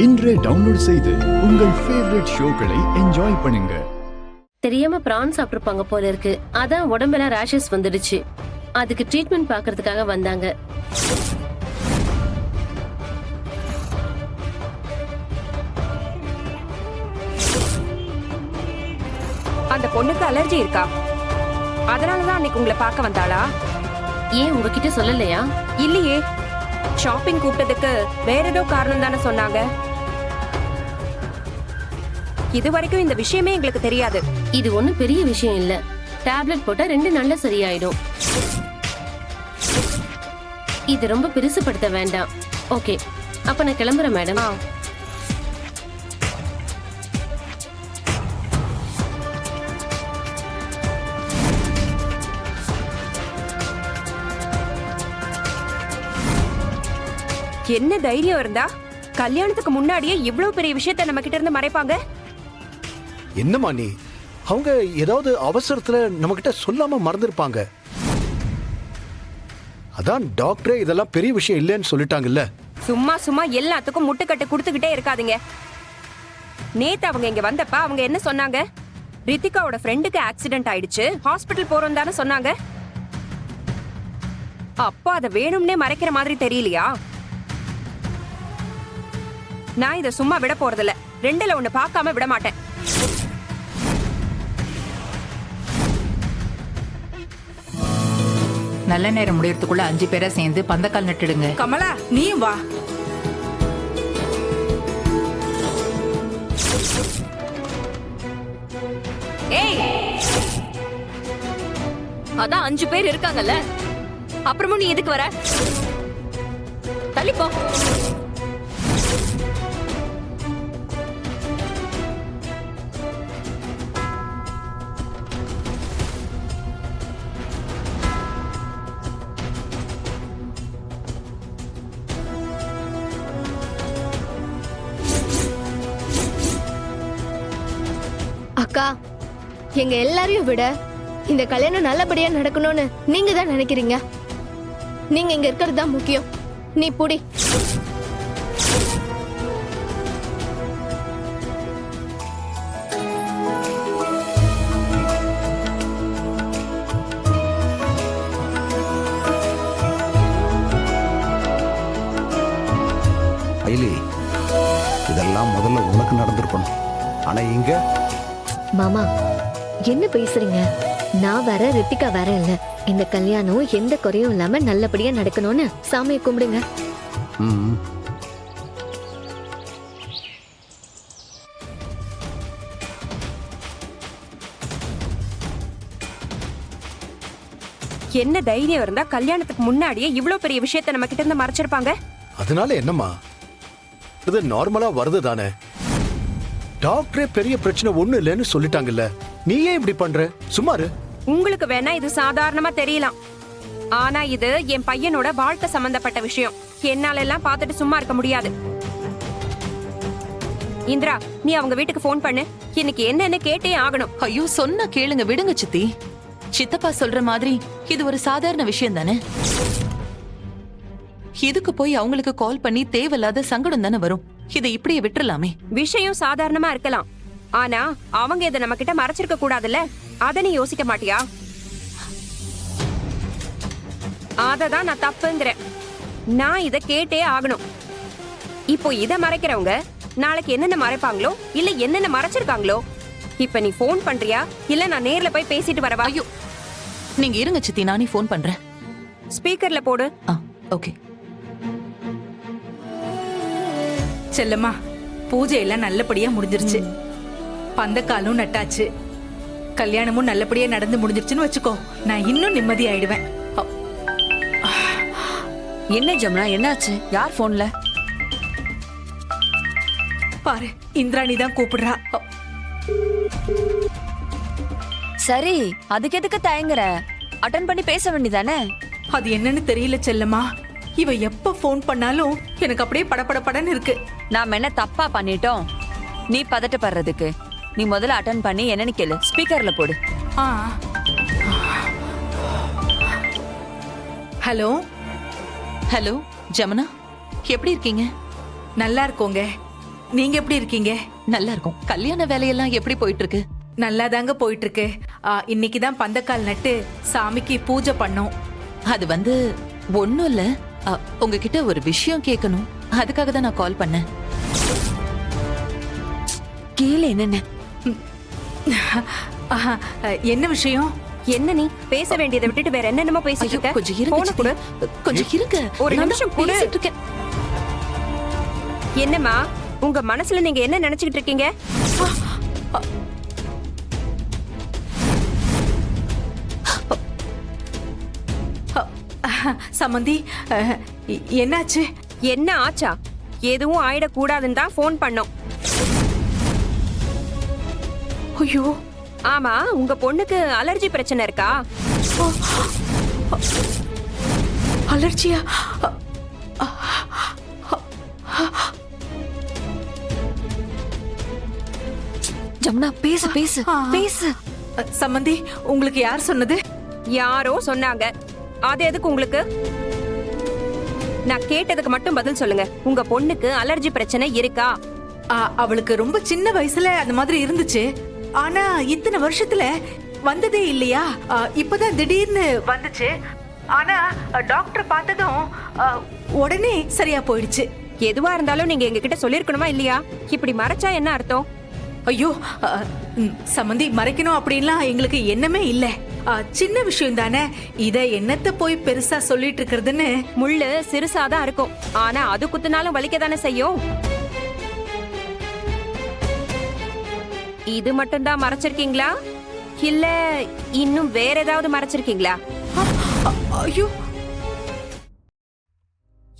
இன்றே டவுன்லோட் செய்து உங்கள் ஃபேவரட் ஷோக்களை என்ஜாய் பண்ணுங்க. தெரியாம பிரான் சாப்பிட்டுருப்பாங்க போல இருக்கு. அதான் உடம்பெல்லாம் ரேஷஸ் வந்துடுச்சு. அதுக்கு ட்ரீட்மெண்ட் பார்க்கறதுக்காக வந்தாங்க. அந்த பொண்ணுக்கு அலர்ஜி இருக்கா? அதனாலதான் அன்னைக்கு உங்களை பார்க்க வந்தாளா? ஏன் உங்ககிட்ட சொல்லலையா? இல்லையே, ஷாப்பிங் கூப்பிட்டதுக்கு வேற ஏதோ காரணம் தானே சொன்னாங்க. இது வரைக்கும் இந்த விஷயமே எங்களுக்கு தெரியாது. இது ஒண்ணும் பெரிய விஷயம் இல்ல. டேப்லெட் போட்டா 2 நாள்ல சரியாயிடும். இது ரொம்ப பெருசுப்படுத்த வேண்டாம். ஓகே, அப்ப நான் கிளம்புறேன் மேடம். என்ன தைரியம் இருந்தா கல்யாணத்துக்கு முன்னாடியே இவ்வளவு பெரிய விஷயத்த நம்ம கிட்ட இருந்து மறைப்பாங்க? என்னம்மா நீ? அவங்க ஏதாவது அவசரத்துல நம்ம கிட்ட சொல்லாம மறந்துருப்பாங்க. அதான் டாக்டரே இதெல்லாம் பெரிய விஷயம் இல்லைன்னு சொல்லிட்டாங்கல்ல. சும்மா சும்மா எல்லாத்துக்கும் முட்டுக்கட்டு கொடுத்துக்கிட்டே இருக்காதீங்க. நேத்து அவங்க இங்க வந்தப்ப அவங்க என்ன சொன்னாங்க? ரித்திகாவோட ஃப்ரெண்டுக்கு ஆக்சிடென்ட் ஆயிடுச்சு, ஹாஸ்பிட்டல் போறோம் தானே சொன்னாங்க. அப்போ அதை வேணும்னே மறைக்கிற மாதிரி தெரியலையா? நான் இதை சும்மா விட போறதில்ல. 2ல 1 பார்க்காம விட மாட்டேன். நல்ல நேரம் முடியறதுக்குள்ள 5 பேரா சேர்ந்து பந்தக்கால் நட்டுடுங்க. கமலா, நீ வா. ஏய், அதான் 5 பேர் இருக்காங்கல்ல, அப்புறமும் நீ எதுக்கு வர? தள்ளிப்போ. அக்கா, எங்க எல்லாரையும் விட இந்த கல்யாணம் நல்லபடியா நடக்கணும்னு நீங்க தான் நினைக்கிறீங்க. நீங்க இங்க இருக்கிறது தான் முக்கியம். நீ புடி. ஐலி, இதெல்லாம் முதல்ல உனக்கு நடந்திருக்கணும். ஆனா இங்க மாமா என்ன பேசுறீங்க? நான் வேற, ரித்திகா வேற இல்ல. இந்த கல்யாணம் எந்த குறையும் இல்லாம நல்லபடியா நடக்கணும்னு சாமியை கும்பிடுங்க. என்ன தைரியம் இருந்தா கல்யாணத்துக்கு முன்னாடியே இவ்வளவு பெரிய விஷயத்த நம்ம கிட்ட இருந்து மறைச்சிருப்பாங்க? அதனால என்னம்மா, இது நார்மலா வருது தானே. டாக்டரே பெரிய பிரச்சனை ஒண்ணு இல்லைன்னு சொல்லிட்டாங்கல்ல. நீ ஏன் இப்படி பண்ற? சும்மாரு. உங்களுக்கு வேணா இது சாதாரணமா தெரியலாம், ஆனா இது என் பையனோட வாழ்க்கை சம்பந்தப்பட்ட விஷயம். என்னால எல்லாம் பார்த்துட்டு சும்மா இருக்க முடியாது. இந்திரா, நீ அவங்க வீட்டுக்கு போன் பண்ணு. இன்னைக்கு என்னன்னு கேட்டே ஆகணும். ஐயோ, சொன்னா கேளுங்க, விடுங்க சித்தி. சித்தப்பா சொல்ற மாதிரி இது ஒரு சாதாரண விஷயம் தானே. இதுக்கு போய் அவங்களுக்கு கால் பண்ணி தேவையில்லாத சங்கடம் தானே வரும். இதை இப்படியே விட்டுறலாமே. விஷயம் சாதாரணமா இருக்கலாம், ஆனா அவங்க இதை நம்ம கிட்ட மறைச்சிருக்க கூடாதுல்ல. அத நீ யோசிக்க மாட்டியா? அததான் நான் தப்புங்கிறேன். நான் இத கேட்டே ஆகணும். இப்போ இத மறைக்கிறவங்க நாளைக்கு என்னென்ன மறைப்பாங்களோ, இல்ல என்னென்ன மறைச்சிருக்காங்களோ. இப்ப நீ போன் பண்றியா, இல்ல நான் நேர்ல போய் பேசிட்டு வரவா? ஐயோ, நீங்க இருங்க சித்தி, நானே போன் பண்றேன். ஸ்பீக்கர்ல போடு. ஓகே. செல்லம்மா, பூஜை எல்லாம் நல்லபடியா முடிஞ்சிருச்சு. பந்தக்காலும் நட்டாச்சு. கல்யாணமும் நல்லபடியா நடந்து முடிஞ்சிருச்சுன்னு வச்சுக்கோ. நான் இன்னும் நிம்மதி ஆயிடுவேன். என்ன ஜமுனா, என்னாச்சு? யார் போன்ல? பாரு, இந்திராணி தான் கூப்பிடுறா. சரி, அதுக்கு எதுக்கு தயங்குற? அட்டன் பண்ணி பேச வேண்டியதானே? அது என்னன்னு தெரியல செல்லம்மா. இவ எப்ப போன் பண்ணாலும் எனக்கு அப்படியே படபடன்னு இருக்கு. நாம என்ன தப்பா பண்ணிட்டோம்? நீ பதட்டப்படுறதுக்கு நீ முதல்ல அட்டன் பண்ணி என்னன்னு கேளு. ஸ்பீக்கர்ல போடு. ஹலோ. ஹலோ ஜமுனா, எப்படி இருக்கீங்க? நல்லா இருக்கோங்க. நீங்க எப்படி இருக்கீங்க? நல்லா இருக்கும். கல்யாண வேலையெல்லாம் எப்படி போயிட்டு இருக்கு? நல்லா தாங்க போயிட்டு இருக்கு. இன்னைக்கு தான் பந்தக்கால் நட்டு சாமிக்கு பூஜை பண்ணோம். அது வந்து ஒண்ணும் இல்ல. உங்ககிட்ட ஒரு விஷயம் கேட்கணும். அதுக்காக தான் நான் கால் பண்ணேன். கீழே என்னென்ன ஆஹா, என்ன விஷயம்? என்ன நீ பேச வேண்டியதை விட்டுட்டு வேற என்னென்னமோ பேசிட்டு ஐயோ, இருக்க? கொஞ்சம் இருங்க போன கொடு. சித்தி. கொஞ்சம் இருங்க. ஒரு நான் நிமிஷம் தான் கொடு. பேசிட்டு இருக்கேன். என்னம்மா உங்க மனசுல நீங்க என்ன நினைச்சுக்கிட்டு இருக்கீங்க? சமந்தி, என்னாச்சு? என்ன ஆச்சா? எதுவும் ஆயிடக்கூடாதுன்னு தான் ஃபோன் பண்ணோம். ஐயோ, ஆமா, உங்க பொண்ணுக்கு அலர்ஜி பிரச்சனை இருக்கா? அலர்ஜியா? ஜமுனா பேசு பேசு பேசு. சமந்தி, உங்களுக்கு யார் சொன்னது? யாரோ சொன்னாங்க. அது எதுக்கு உங்களுக்கு? நான் கேட்டதுக்கு மட்டும் பதில் சொல்லுங்க. உங்க பொண்ணுக்கு அலர்ஜி பிரச்சனை இருக்கா? அவளுக்கு ரொம்ப சின்ன வயசுல அந்த மாதிரி இருந்துச்சு. ஆனா இத்தனை வருஷத்துல வந்ததே இல்லையா? இப்பதான் திடீர்னு வந்துச்சு. ஆனா டாக்டர் பார்த்ததும் உடனே சரியா போயிடுச்சு. எதுவா இருந்தாலும் நீங்க எங்க கிட்ட சொல்லிருக்கணுமா இல்லையா? இப்படி மறைச்சா என்ன அர்த்தம்? ஐயோ, சம்மந்தி, மறைக்கணும் அப்படின்லாம் எங்களுக்கு எண்ணமே இல்ல. சின்ன விஷயம் தானே, இத என்னத்த போய் பெருசா சொல்லிட்டு இருக்கிறதுன்னு. முள்ளு சிறுசாதான் இருக்கும், ஆனா அது குத்துனாலும் வலிக்க தானே செய்யும். இது மட்டும் தான் மறைச்சிருக்கீங்களா இல்ல இன்னும் வேற ஏதாவது மறைச்சிருக்கீங்களா? ஐயோ,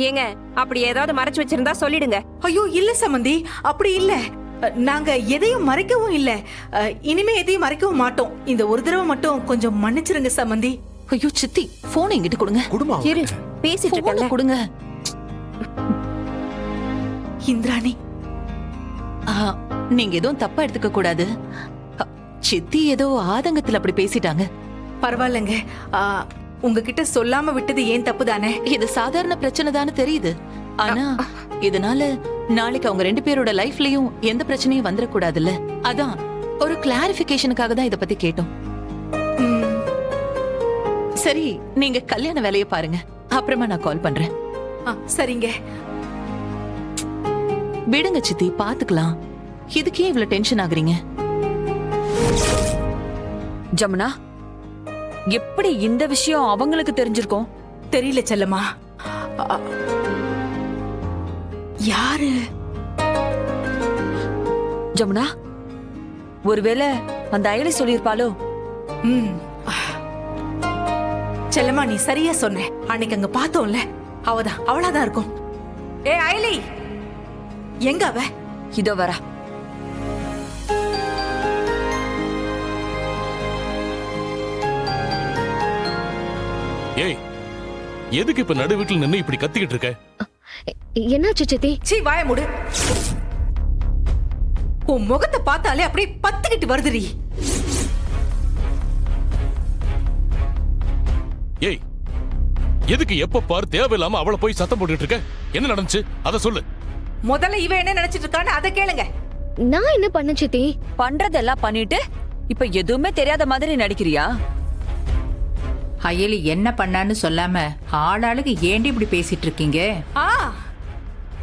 ஏங்க, அப்படி ஏதாவது மறைச்சு வச்சிருந்தா சொல்லிடுங்க. ஐயோ இல்ல சம்மந்தி, அப்படி இல்ல. நாங்க எதையும் மறைக்கவும் இல்ல. இனிமே எதையும் மறைக்கவும் மாட்டோம். இந்த ஒரு தடவை மட்டும் கொஞ்சம் மன்னிச்சிருங்க சம்மந்தி. ஐயோ சித்தி, போன் எங்கிட்ட கொடுங்க. குடுமா இரு, பேசிட்டு போனை இருக்கேன்ல. கொடுங்க. இந்திராணி, நீங்க எதுவும் தப்பா எடுத்துக்க கூடாது. சித்தி ஏதோ ஆதங்கத்துல அப்படி பேசிட்டாங்க. பரவாயில்லைங்க. உங்ககிட்ட சொல்லாம விட்டது ஏன் தப்பு தானே? இது சாதாரண பிரச்சனை தானே தெரியுது. ஆனா இதனால நாளைக்கு அவங்க 2 பேரோட லைஃப்லயும் எந்த பிரச்சனையும் வந்துடக்கூடாதுல்ல. அதான் ஒரு கிளாரிபிகேஷனுக்காக தான் இத பத்தி கேட்டோம். சரி, நீங்க கல்யாண வேலையை பாருங்க. அப்புறமா நான் கால் பண்றேன். சரிங்க. விடுங்க சித்தி, பாத்துக்கலாம். இதுக்கே இவ்வளவு டென்ஷன் ஆகுறீங்க? ஜமுனா, எப்படி இந்த விஷயம் அவங்களுக்கு தெரிஞ்சிருக்கும்? தெரியல செல்லம்மா. யாரு? ஜமுனா, ஒருவேளை அந்த அயலி சொல்லிருப்பாளோ? செல்லம்மா, நீ சரியா சொன்ன. அன்னைக்கு அங்க பார்த்தோம்ல, அவளாதான் இருக்கும். ஏ அயலி, எங்க அவ? இதோ வரா. ஏய், எதுக்கு இப்ப நடு வீட்டுல நின்னு இப்படி கத்திக்கிட்டு இருக்க? என்னாச்சு சித்தி? சீ, வாய மூடு. உன் முகத்தை பார்த்தாலே அப்படியே பத்துக்கிட்டு வருதுரி. ஏய், எதுக்கு எப்ப பாரு தேவையில்லாம அவளை போய் சத்தம் போட்டுட்டு இருக்க? என்ன நடந்துச்சு அத சொல்லு. முதல்ல இவ என்ன நினைச்சிட்டு இருக்கான்னு அதை கேளுங்க. நான் என்ன பண்ண சித்தி? பண்றதெல்லாம் பண்ணிட்டு இப்ப எதுவுமே தெரியாத மாதிரி நடிக்கிறியா? அயலி என்ன பண்ணான்னு சொல்லாம ஆளாளுக்கு ஏண்டி இப்படி பேசிட்டு இருக்கீங்க?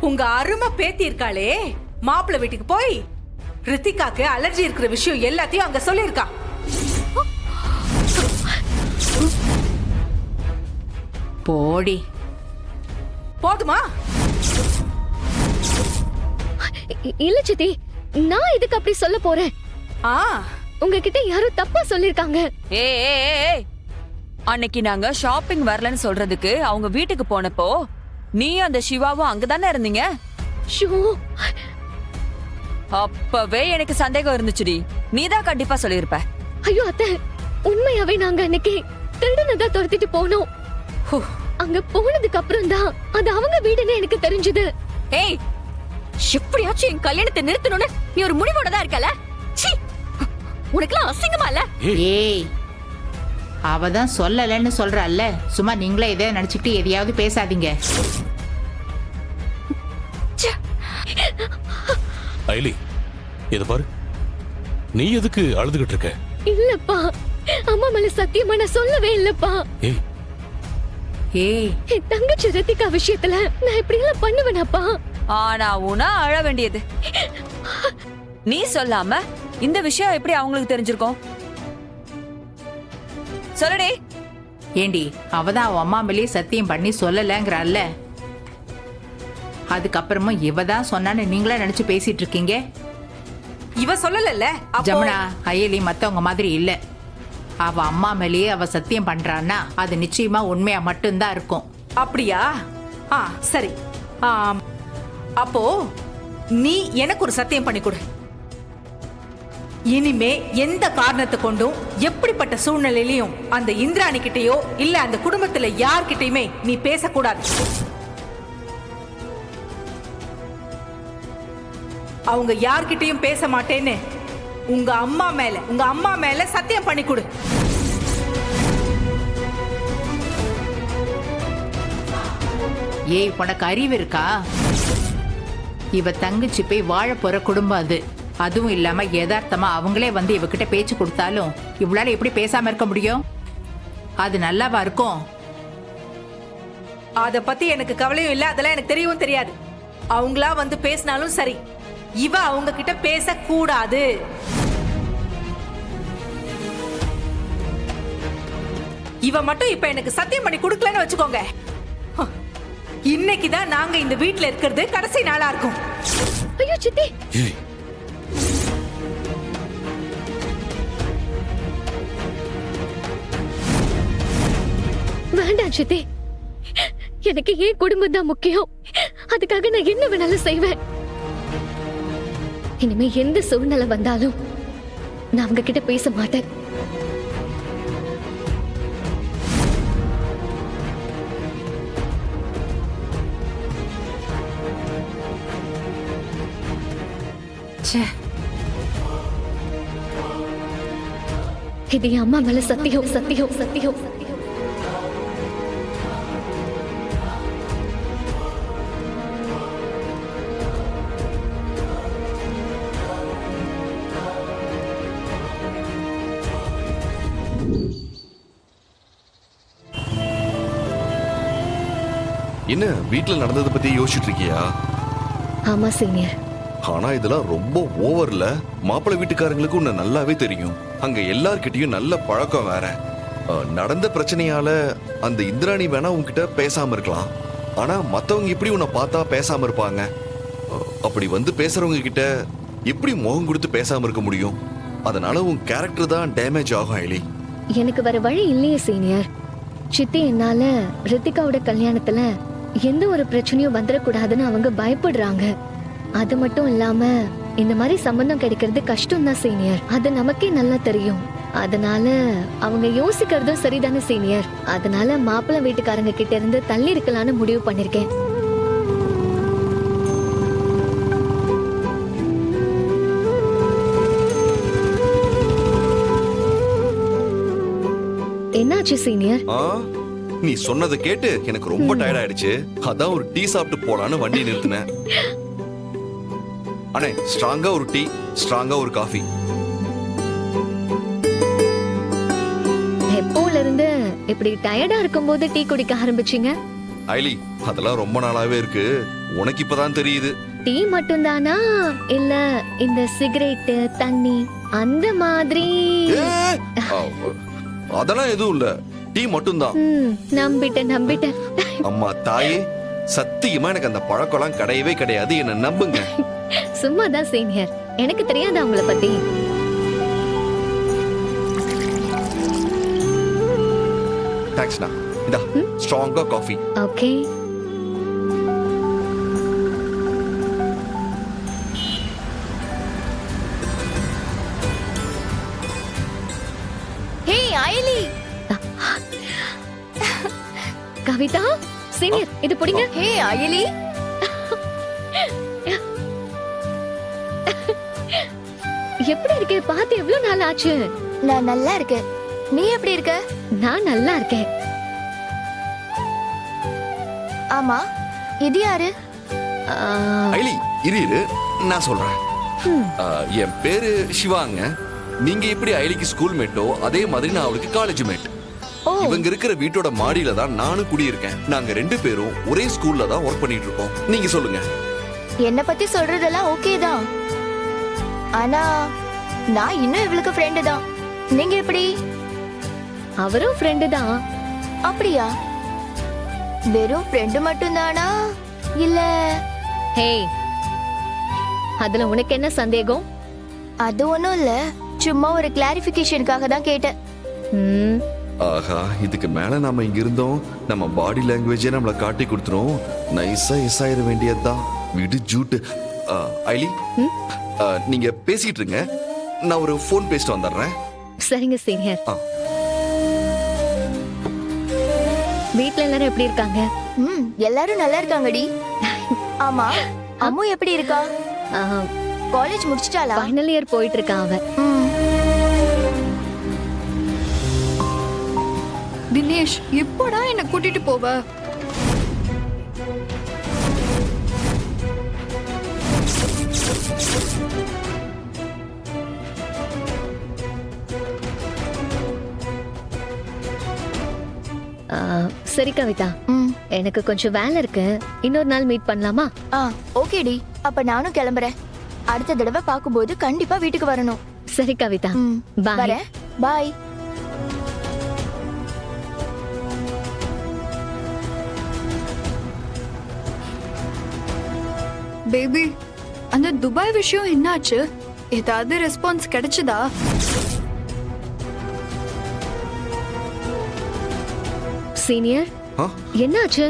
உங்க அருமை பேத்தி இருக்காளே, மாப்பிள்ளை வீட்டுக்கு போய் ரித்திகாக்கு அலர்ஜி இருக்கிற விஷயம் எல்லாத்தையும் அங்க சொல்லிருக்கா. போடி. போதுமா? இல்ல சித்தி, நான் இதுக்கு அப்படி சொல்ல போறேன். உங்ககிட்ட யாரோ தப்பா சொல்லிருக்காங்க. ஏய், அன்னைக்கு நாங்க ஷாப்பிங் வரலன்னு சொல்றதுக்கு அவங்க வீட்டுக்கு போனப்போ நீ அந்த சிவாவும் அங்கதானே இருந்தீங்க. அப்பவே எனக்கு சந்தேகம் இருந்துச்சுடி. நீதான் கண்டிப்பா சொல்லிருப்ப. ஐயோ அத்தை, உண்மையாவே நாங்க அன்னைக்கு திருடனதா துரத்திட்டு போனோம். அங்க போனதுக்கு அப்புறம் தான் அது அவங்க வீடுன்னு எனக்கு தெரிஞ்சது. ஏய், எப்படியாச்சும் என் கல்யாணத்தை நிறுத்தணும்னு நீ ஒரு முடிவோட தான் இருக்கல. உனக்குலாம் அசிங்கமா இல்ல? ஏய், அவதான் சொல்லலன்னு சொல்றல்ல, சும்மா நீங்களே இதை நினைச்சுக்கிட்டு எதையாவது பேசாதீங்க. ஐலி இத பாரு, நீ எதுக்கு அழுதுகிட்டு இருக்க? இல்லப்பா, அம்மா மேல சத்தியமா நான் சொல்லவே இல்லப்பா. ஏய் ஏய் என் தங்கச்சி ரித்திகா விஷயத்துல நான் இப்படி எல்லாம் பண்ணுவேனாப்பா? ஆனா உனா அழ வேண்டியது நீ சொல்லாம இந்த விஷயம் எப்படி அவங்களுக்கு தெரிஞ்சிருக்கும்? சொல்லுடே. ஏண்டி அவதான் அவ அம்மா மேலேயே சத்தியம் பண்ணி சொல்லலங்கிறாள்ல, அதுக்கப்புறமும் இவ தான் சொன்னான்னு நீங்களா நினைச்சு பேசிட்டு இருக்கீங்க. இவ சொல்லல. ஜமுனா அயலி மத்தவங்க மாதிரி இல்ல. அவ அம்மா மேலேயே அவ சத்தியம் பண்றான்னா அது நிச்சயமா உண்மையா மட்டும்தான் இருக்கும். அப்படியா? சரி. அப்போ நீ எனக்கு ஒரு சத்தியம் பண்ணி கொடு. இனிமே எந்த காரணத்தை கொண்டும் எப்படிப்பட்ட சூழ்நிலையிலையும் அந்த இந்திராணி கிட்டயோ இல்ல அந்த குடும்பத்துல யார்கிட்டயுமே நீ பேசக்கூடாது. அவங்க யார்கிட்டயும் பேச மாட்டேன்னு உங்க அம்மா மேல சத்தியம் பண்ணி கொடு. ஏய் உனக்கு அறிவு இருக்கா? இவ தங்கச்சி போய் வாழ போற குடும்பம் அது. அதுவும் இல்லாம யதார்த்தமா அவங்களே வந்து இவகிட்ட பேச்சு கொடுத்தாலும் இவளால எப்படி பேசாம இருக்க முடியும்? அது நல்லாவா இருக்கும்? அத பத்தி எனக்கு கவலையும் இல்ல, அதெல்லாம் எனக்கு தெரியவும் தெரியாது. அவங்களா வந்து பேசினாலும் சரி, இவ அவங்க கிட்ட பேசக்கூடாது. இவ மட்டும் இப்ப எனக்கு சத்தியம் பண்ணி கொடுக்கலன்னு வச்சுக்கோங்க, இன்னைக்குதான் நாங்க இந்த வீட்ல இருக்கிறது கடைசி நாளா இருக்கும். ஐயோ சித்தி, ஏய் வேண்டாம் சித்தி. எனக்கு ஏன் குடும்பம் தான் முக்கியம். அதுக்காக நான் என்ன வேணாலும் செய்வேன். இனிமே எந்த சூழ்நிலை வந்தாலும் நான் அவங்க கிட்ட பேச மாட்டேன். இது என் அம்மா மேல சத்தியம், சத்தியம், சத்தியம், சத்தியம். என்ன வீட்ல நடந்ததை பத்தி யோசிச்சுட்டு இருக்கியா? ஆமா சீனியர். ஆனா இதெல்லாம் ரொம்ப ஓவர்ல. மாப்பிள்ளை வீட்டுக்காரங்களுக்கு உன்னை நல்லாவே தெரியும். அங்க எல்லார்கிட்டயும் நல்ல பழக்கம் வேற. நடந்த பிரச்சனையால அந்த இந்திராணி வேணா உன்கிட்ட பேசாம இருக்கலாம். ஆனா மத்தவங்க எப்படி உன்னை பார்த்தா பேசாம இருப்பாங்க? அப்படி வந்து பேசுறவங்க கிட்ட எப்படி முகம் கொடுத்து பேசாம இருக்க முடியும்? அதனால உன் கேரக்டர் தான் டேமேஜ் ஆகும் ஐலி. எனக்கு வர வழி இல்லையே சீனியர். சித்தி என்னால ரித்திகாவோட கல்யாணத்துல எந்த ஒரு பிரச்சனையும் வந்துடக்கூடாதுன்னு அவங்க பயப்படுறாங்க. அது மட்டும் இல்லாம இந்த மாதிரி சம்பந்தம் கிடைக்கிறது கஷ்டம் தான் சீனியர். அது நமக்கே நல்லா தெரியும். அதனால அவங்க யோசிக்கிறதும் சரிதானே சீனியர். அதனால மாப்பிள்ளை வீட்டுக்காரங்க கிட்ட இருந்து தள்ளி இருக்கலாம்னு முடிவு பண்ணிருக்கேன். என்னாச்சு சீனியர்? நீ சொன்னதை கேட்டு எனக்கு ரொம்ப டயர்ட் ஆயிடுச்சு. அதான் ஒரு டீ சாப்பிட்டு போலான்னு வண்டி நிறுத்தினேன். அண்ணே, ஸ்ட்ராங்கா ஒரு டீ, ஸ்ட்ராங்கா ஒரு காஃபி. எப்போல இருந்து இப்படி டயர்டா இருக்கும்போது டீ குடிக்க ஆரம்பிச்சீங்க? ஐலி, அதெல்லாம் ரொம்ப நாளாவே இருக்கு. உனக்கு இப்பதான் தெரியுது. டீ மட்டும் தானா இல்ல இந்த சிகரெட், தண்ணி அந்த மாதிரி? அதெல்லாம் எதுவும் இல்ல, டீ மட்டும் தான். நம்பிட்டேன். அம்மா தாயே, சத்தியமா எனக்கு அந்த பழக்கம்லாம் கிடையவே கிடையாது. என்ன நம்புங்க. சும்மாதான் சீனியர், எனக்கு தெரியாத அவங்கள பத்தி. தேங்க்ஸ்ண்ணா. இதா ஸ்ட்ராங்கா காஃபி. ஓகே. ஹே ஐலி. கவிதா சீனியர், இது புடிங்க. ஹே ஐலி. எப்படி இருக்கே? பார்த்து எவ்வளவு நாள் ஆச்சு? நான் நல்லா இருக்கேன். நீ எப்படி இருக்க? நான் நல்லா இருக்கேன். ஆமா, இது யாரு? ஐலி, இரு நான் சொல்றேன். என் பேரு சிவாங்க. நீங்க எப்படி ஐலிக்கு ஸ்கூல் மேட்டோ அதே மாதிரி நான் அவளுக்கு காலேஜ் மேட். இவங்க இருக்கிற வீட்டோட மாடியில தான் நானும் குடியிருக்கேன். நாங்க 2 பேரும் ஒரே ஸ்கூல்ல தான் ஒர்க் பண்ணிட்டு இருக்கோம். நீங்க சொல்லுங்க. என்ன பத்தி சொல்றதெல்லாம் ஓகே தான், ஆனா நான் இன்னும் இவளுக்கு ஃப்ரெண்டு தான். நீங்க எப்படி? அவரும் ஃப்ரெண்டு தான். அப்படியா? வெறும் ஃப்ரெண்டு மட்டும் தானா இல்ல? ஹே, அதுல உனக்கு என்ன சந்தேகம்? அது ஒண்ணும் இல்ல, சும்மா ஒரு கிளாரிபிகேஷனுக்காக தான் கேட்டேன். ம், ஆஹா, இதுக்கு மேல நாம இங்க இருந்தோம் நம்ம பாடி லாங்குவேஜே நம்மள காட்டி கொடுத்துரும். நைஸா எஸ் ஆயிட வேண்டியதுதான். விடு ஜூட்டு. ஐலி, நீங்க பேசிட்டு இருங்க, நான் ஒரு ஃபோன் பேசிட்டு வந்துடுறேன். சரிங்க சீனியர். வீட்ல எல்லாரும் எப்படி இருக்காங்க? எல்லாரும் நல்லா இருக்காங்கடி. ஆமா, அம்மு எப்படி இருக்கா? காலேஜ் முடிச்சிட்டாளா? ஃபைனல் இயர் போயிட்டு இருக்கா அவ. தினேஷ், எப்போடா என்ன கூட்டிட்டு போவ? சரி கவிதா, எனக்கு கொஞ்சம் வேலை இருக்கு. இன்னொரு நாள் மீட் பண்ணலாமா? ஓகேடி, அப்ப நானும் கிளம்புறேன். அடுத்த தடவை பாக்கும்போது கண்டிப்பா வீட்டுக்கு வரணும். சரி கவிதா, பாய். பாய். பேபி, அந்த துபாய் விஷயம் என்னாச்சு? ஏதாவது ரெஸ்பான்ஸ் கிடைச்சதா? சீனியர், என்னாச்சு?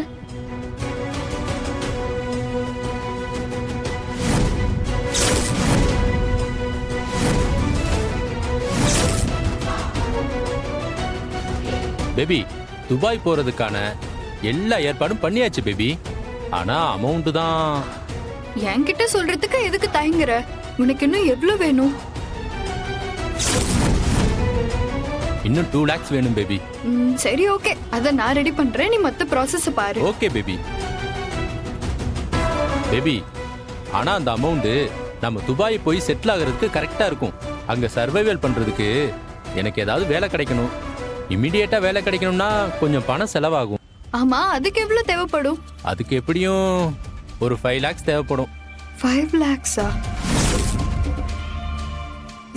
பேபி, துபாய் போறதுக்கான எல்லா ஏற்பாடும் பண்ணியாச்சு பேபி. ஆனா அமௌண்ட் தான். என்கிட்ட சொல்றதுக்கு எதுக்கு தயங்குற? உனக்கு இன்னும் எவ்வளவு வேணும்? இன்னும் 2 lakhs வேணும் பேபி. சரி, ஓகே, அத நான் ரெடி பண்றேன். நீ மத்த ப்ராசஸ் பாரு. Okay baby. பேபி, ஆனா அந்த அமௌண்ட் நம்ம துபாய் போய் செட்டில் ஆகிறதுக்கு கரெக்டா இருக்கும். அங்க சர்வைவல் பண்றதுக்கு எனக்கு ஏதாவது வேலை கிடைக்கணும். இமிடியேட்டா வேலை கிடைக்கணும்னா கொஞ்சம் பணம் செலவாகும். ஆமா, அதுக்கு எவ்வளவு தேவைப்படும்? அதுக்கு எப்படியும் ஒரு 5 lakhs தேவைப்படும். 5 lakhs-ஆ?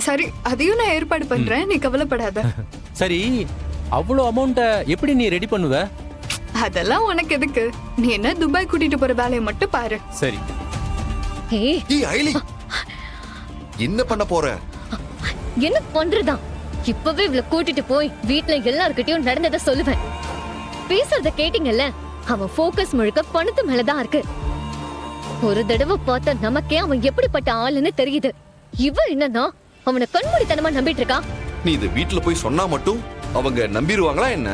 சரி, அதையும் நான் ஏற்பாடு பண்றேன், நீ கவலைப்படாத. சரி, அவ்வளோ அமௌண்ட்டை எப்படி நீ ரெடி பண்ணுவ? அதெல்லாம் உனக்கு எதுக்கு? நீ என்ன துபாய் கூட்டிட்டு போற வேலையை மட்டும் பாரு. சரி. ஐலி, என்ன பண்ண போற? என்ன பண்றதா? இப்பவே இவள கூட்டிட்டு போய் வீட்ல எல்லார்கிட்டயும் நடந்ததை சொல்லுவேன். பேசுறத கேட்டீங்கல்ல? அவன் ஃபோக்கஸ் முழுக்க பணத்து மேலதான் இருக்கு. ஒரு தடவை பார்த்த நமக்கே அவன் எப்படிப்பட்ட ஆளுன்னு தெரியுது. இவ என்னன்னா அவனை கண்மூடித்தனமா நம்பிட்டு இருக்கா. நீ இத வீட்ல போய் சொன்னா மட்டும் அவங்க நம்பிடுவாங்களா என்ன?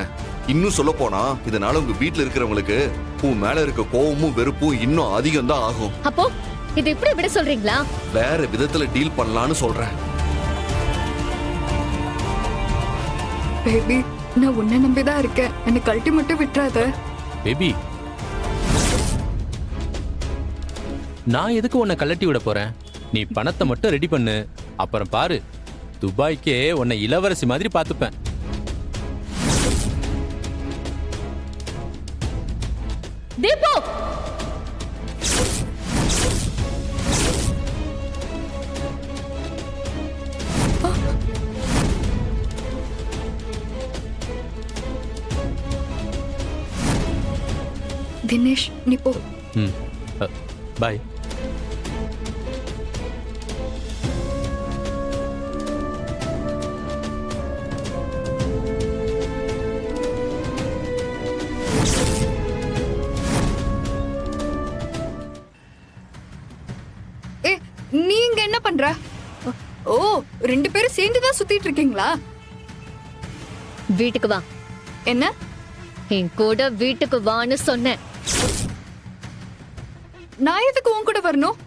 இன்னும் சொல்ல போனா இதனால உங்க வீட்ல இருக்கிறவங்களுக்கு உன் மேல இருக்க கோவமும் வெறுப்பும் இன்னும் அதிகம் தான் ஆகும். அப்போ இது இப்படி விட சொல்றீங்களா? வேற விதத்துல டீல் பண்ணலாம்னு சொல்றேன். பேபி, நான் உன்னை நம்பிதான் இருக்கேன். என்னை கழட்டி மட்டும் விட்டுறாத. பேபி, நான் எதுக்கு உன்னை கலட்டி விட போறேன்? நீ பணத்தை மட்டும் ரெடி பண்ணு. அப்புறம் பாரு, துபாய்க்கே உன்னை இளவரசி மாதிரி பார்த்துப்பேன். தீபு, தினேஷ், நீ போ. பாய். நீ இங்க என்ன பண்ற? ஓ, 2 பேரும் சேர்ந்துதான் சுத்திட்டு இருக்கீங்களா? வீட்டுக்கு வா. என்ன? என் கூட வீட்டுக்கு வான்னு சொன்னேன். நான் எதுக்கு உன் கூட வரணும்?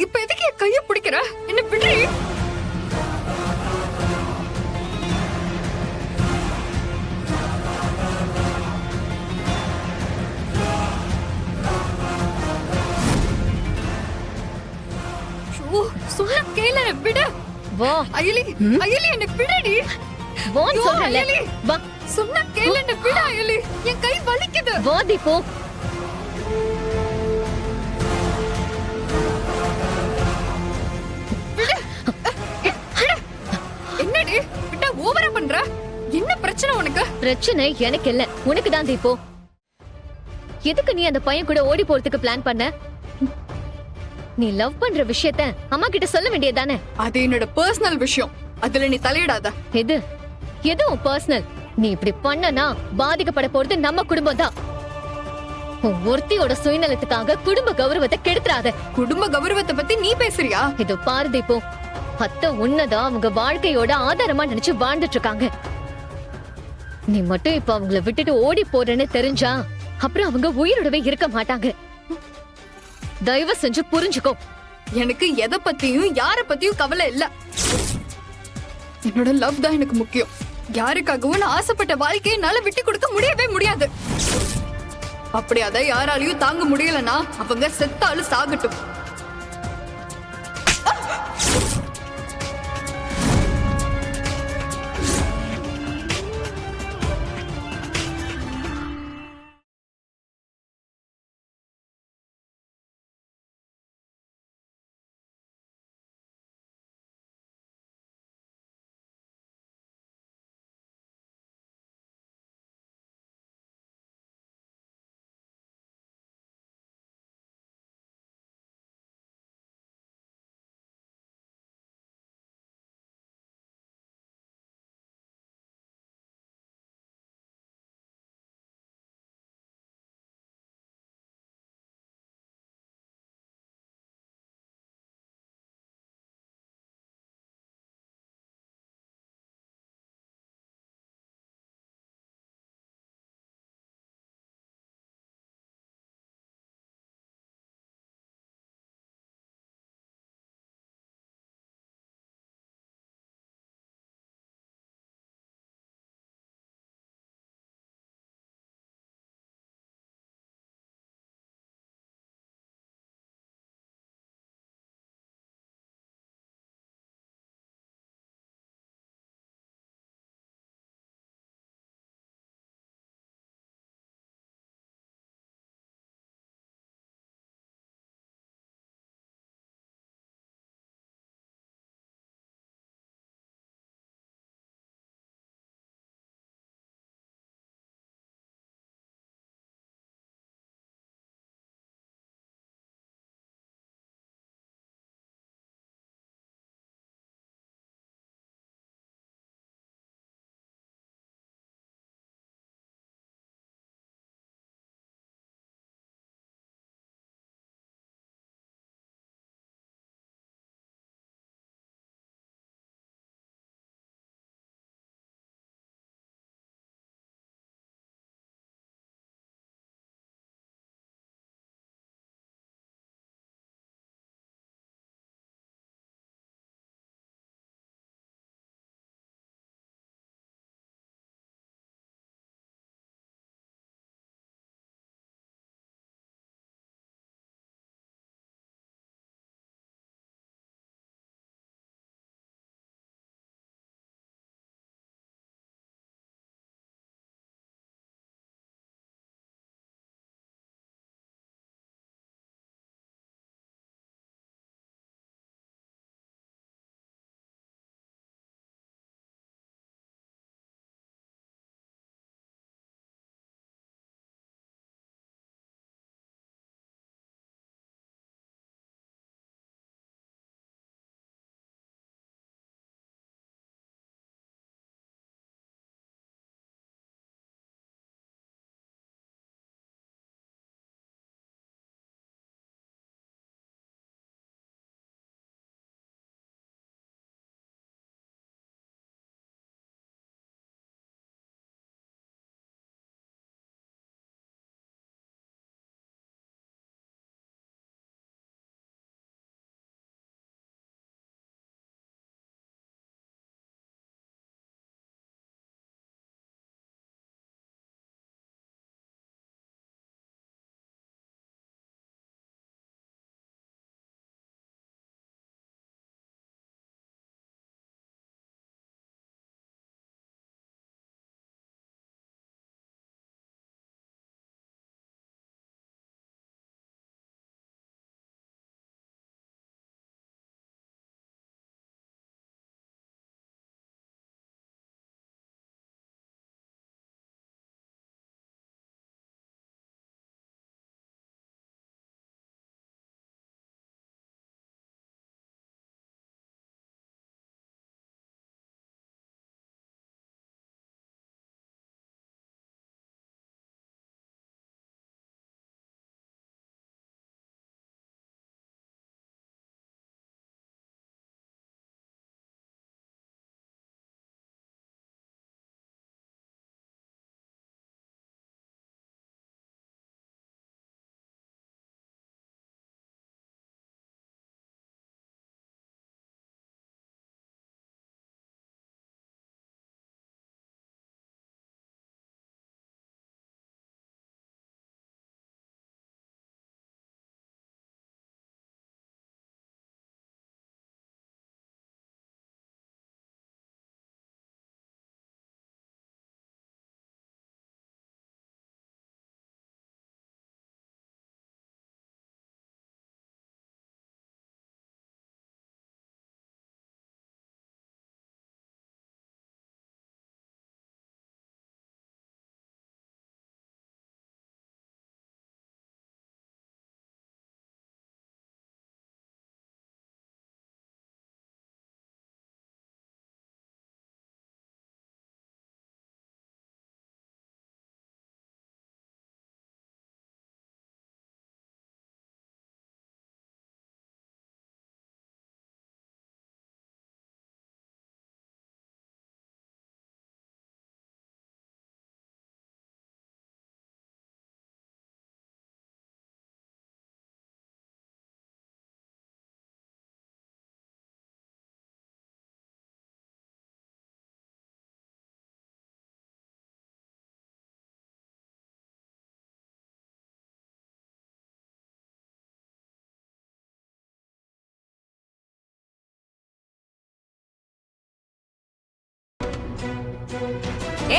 இப்ப எதுக்கு என் கைய பிடிக்கிற? என்ன விடுறீ? சொன்ன கேள விடு. வா அயலி அயலி என்ன விடுடி. வான்னு ஐயோ, சொல்றேன்ல. அயலி. வா சொன்ன கேள என்ன விடு அயலி. என் கை வலிக்குது. வா தீபு. என்னடி விட்டா ஓவரா பண்ற? என்ன பிரச்சனை உனக்கு? பிரச்சனை எனக்கு இல்ல, உனக்கு தான் தீபு. எதுக்கு நீ அந்த பையன் கூட ஓடி போறதுக்கு பிளான் பண்ண? நீ லவ் பண்ற விஷயத்த அம்மா கிட்ட சொல்ல வேண்டியதானே? அது என்னோட பர்சனல் விஷயம். அதுல நீ தலையிடாத. எது எதுவும் பர்சனல். நீ இப்படி பண்ணனா பாதிக்கப்பட போறது நம்ம குடும்பம் தான். உன் ஒருத்தியோட சுயநலத்துக்காக குடும்ப கௌரவத்தை கெடுத்துறாத. குடும்ப கௌரவத்தை பத்தி நீ பேசுறியா? இது பாரு தீபு, அத்தை உன்னதான் அவங்க வாழ்க்கையோட ஆதாரமா நினைச்சு வாழ்ந்துட்டு இருக்காங்க. நீ மட்டும் இப்ப அவங்கள விட்டுட்டு ஓடி போறேன்னு தெரிஞ்சா அப்புறம் அவங்க உயிரோடவே இருக்க மாட்டாங்க. தயவு செஞ்சு புரிஞ்சுக்கோ. எனக்கு எதை பத்தியும் யார பத்தியும் கவலை இல்ல. என்னோட லவ் தான் எனக்கு முக்கியம். யாருக்காகவும் நான் ஆசைப்பட்ட வாழ்க்கையை என்னால விட்டு கொடுக்க முடியவே முடியாது. அப்படி அதை யாராலையும் தாங்க முடியலன்னா அவங்க செத்தாலும் சாகட்டும்.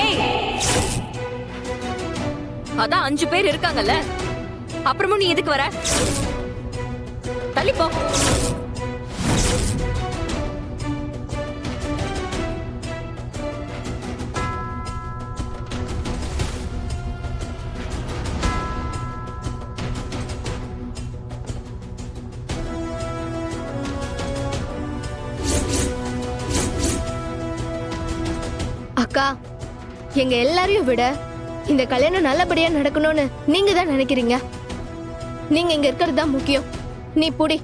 ஏய், அதான் 5 பேர் இருக்காங்கல்ல, அப்புறமும் நீ எதுக்கு வர? தள்ளிப்போ. அக்கா, எங்க எல்லாரையும் விட இந்த கல்யாணம் நல்லபடியா நடக்கணும்னு நீங்க தான் நினைக்கிறீங்க. நீங்க இங்க இருக்கிறது தான் முக்கியம். நீ புடி.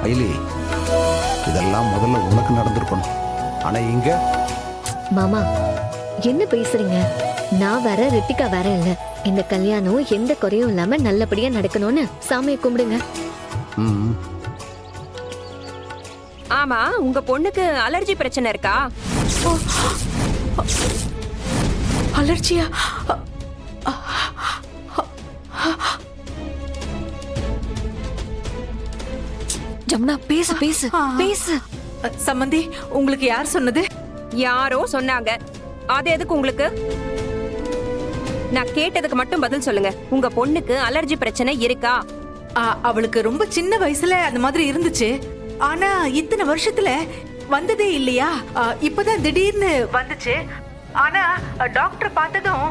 அயலி, இதெல்லாம் முதல்ல உனக்கு நடந்திருக்கணும். ஆனா இங்க மாமா என்ன பேசுறீங்க? நான் வேற ரித்திகா வேற இல்ல. இந்த கல்யாணம் எந்த குறையும் இல்லாம நல்லபடியா நடக்கணும்னு சாமியை கும்பிடுங்க. ம், ஆமா, உங்க பொண்ணுக்கு அலர்ஜி பிரச்சனை இருக்கா? அலர்ஜியா? ஜமுனா பேசு பேசு பேசு. சம்மந்தி, உங்களுக்கு யார் சொன்னது? யாரோ சொன்னாங்க. அது எதுக்கு உங்களுக்கு? நான் கேட்டதுக்கு மட்டும் பதில் சொல்லுங்க. உங்க பொண்ணுக்கு அலர்ஜி பிரச்சனை இருக்கா? அவளுக்கு ரொம்ப சின்ன வயசுல அந்த மாதிரி இருந்துச்சு. ஆனா இத்தனை வருஷத்துல வந்ததே இல்லையா? இப்பதான் திடீர்னு வந்துச்சு. ஆனா டாக்டர் பார்த்ததும்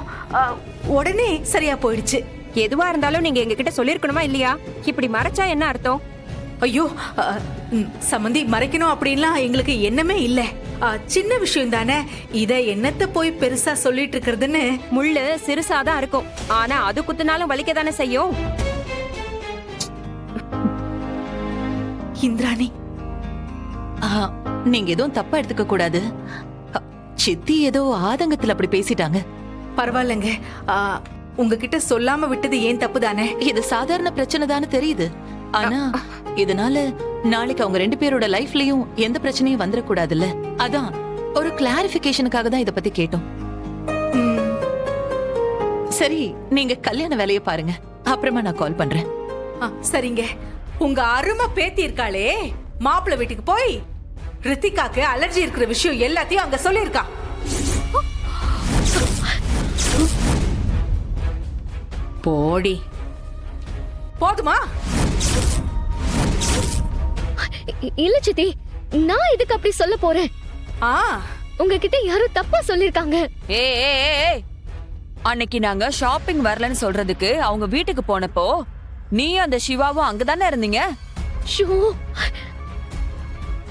உடனே சரியா போயிடுச்சு. எதுவா இருந்தாலும் நீங்க எங்க கிட்ட சொல்லிருக்கணுமா இல்லையா? இப்படி மறைச்சா என்ன அர்த்தம்? ஐயோ, சம்மந்தி, மறைக்கணும் அப்படின்லாம் எங்களுக்கு எண்ணமே இல்ல. சின்ன விஷயம் தானே, இத என்னத்த போய் பெருசா சொல்லிட்டு இருக்கிறதுன்னு. முள்ளு சிறுசாதான் இருக்கும், ஆனா அது குத்துனாலும் வலிக்க தானே செய்யும். இந்திராணி, நீங்க எதுவும் தப்பா எடுத்துக்க கூடாது. சித்தி ஏதோ ஆதங்கத்துல அப்படி பேசிட்டாங்க. பரவாயில்லைங்க. உங்ககிட்ட சொல்லாம விட்டது ஏன் தப்பு தானே? இது சாதாரண பிரச்சனை தானே தெரியுது. ஆனா இதனால நாளைக்கு அவங்க 2 பேரோட லைஃப்லயும் எந்த பிரச்சனையும் வந்துடக்கூடாதுல்ல. அதான் ஒரு கிளாரிபிகேஷனுக்காக தான் இத பத்தி கேட்டோம். சரி, நீங்க கல்யாண வேலையை பாருங்க, அப்புறமா நான் கால் பண்றேன். சரிங்க. உங்க அருமை பேத்தி இருக்காளே, மாப்பிள்ளை வீட்டுக்கு போய் ரித்திகாக்கு அலர்ஜி இருக்கிற விஷயம் எல்லாத்தையும் அங்க சொல்லிருக்கா. போடி. போதுமா? இல்ல சித்தி, நான் இதுக்கு அப்படி சொல்ல போறேன். உங்ககிட்ட யாரோ தப்பா சொல்லிருக்காங்க. ஏய், அன்னைக்கு நாங்க ஷாப்பிங் வரலன்னு சொல்றதுக்கு அவங்க வீட்டுக்கு போனப்போ நீ அந்த சிவாவும் அங்கதானே இருந்தீங்க.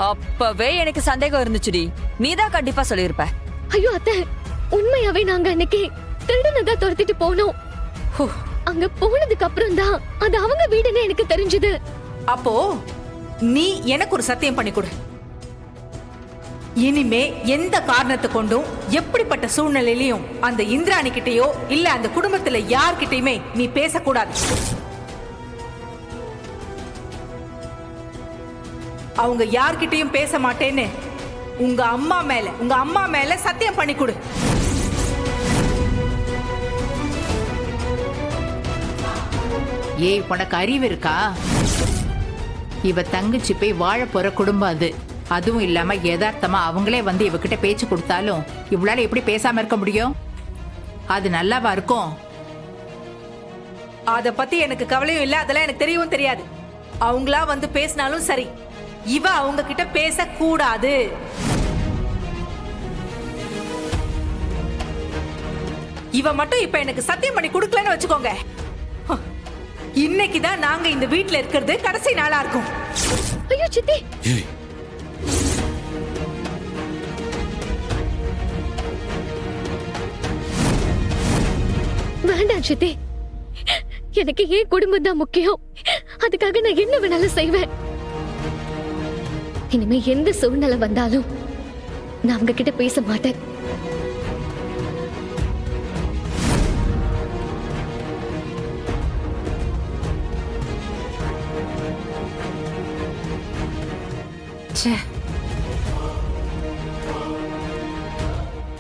அப்பவே எனக்கு சந்தேகம் இருந்துச்சுடி. நீதான் கண்டிப்பா சொல்லிருப்ப. ஐயோ அத்தை, உண்மையாவே நாங்க அன்னைக்கு திருடனதா துரத்திட்டு போனோம். அங்க போனதுக்கு அப்புறம் தான் அது அவங்க வீடுன்னு எனக்கு தெரிஞ்சது. அப்போ நீ எனக்கு ஒரு சத்தியம் பண்ணி கொடு. இனிமே எந்த காரணத்தை கொண்டும் எப்படிப்பட்ட சூழ்நிலையிலையும் அந்த இந்திராணி கிட்டயோ இல்ல அந்த குடும்பத்துல யார்கிட்டயுமே நீ பேசக்கூடாது. அவங்க யார்கிட்டயும் பேச மாட்டேன்னு உங்க அம்மா மேல சத்தியம் பண்ணி கொடு. ஏய், உனக்கு அறிவு இருக்கா? இவ தங்கச்சி போய் வாழ போற குடும்பம் அது. அதுவும் இல்லாம யதார்த்தமா அவங்களே வந்து இவகிட்ட பேச்சு கொடுத்தாலும் இவளால எப்படி பேசாம இருக்க முடியும்? அது நல்லாவா இருக்கும்? அத பத்தி எனக்கு கவலையும் இல்ல, அதெல்லாம் எனக்கு தெரியவும் தெரியாது. அவங்களா வந்து பேசினாலும் சரி, இவ அவங்க கிட்ட பேச கூடாது. இவ மட்டும் இப்ப எனக்கு சத்தியம் பண்ணி கொடுக்கலன்னு வச்சுக்கோங்க, இன்னைக்குதான் நாங்க இந்த வீட்ல இருக்கிறது கடைசி நாளா இருக்கும். ஐயோ சித்தி, வேண்டாம் சித்தி. எனக்கு ஏன் குடும்பம் தான் முக்கியம். அதுக்காக நான் என்ன வேணாலும் செய்வேன். இனிமே எந்த சூழ்நிலை வந்தாலும் நான் அவங்க கிட்ட பேச மாட்டேன்.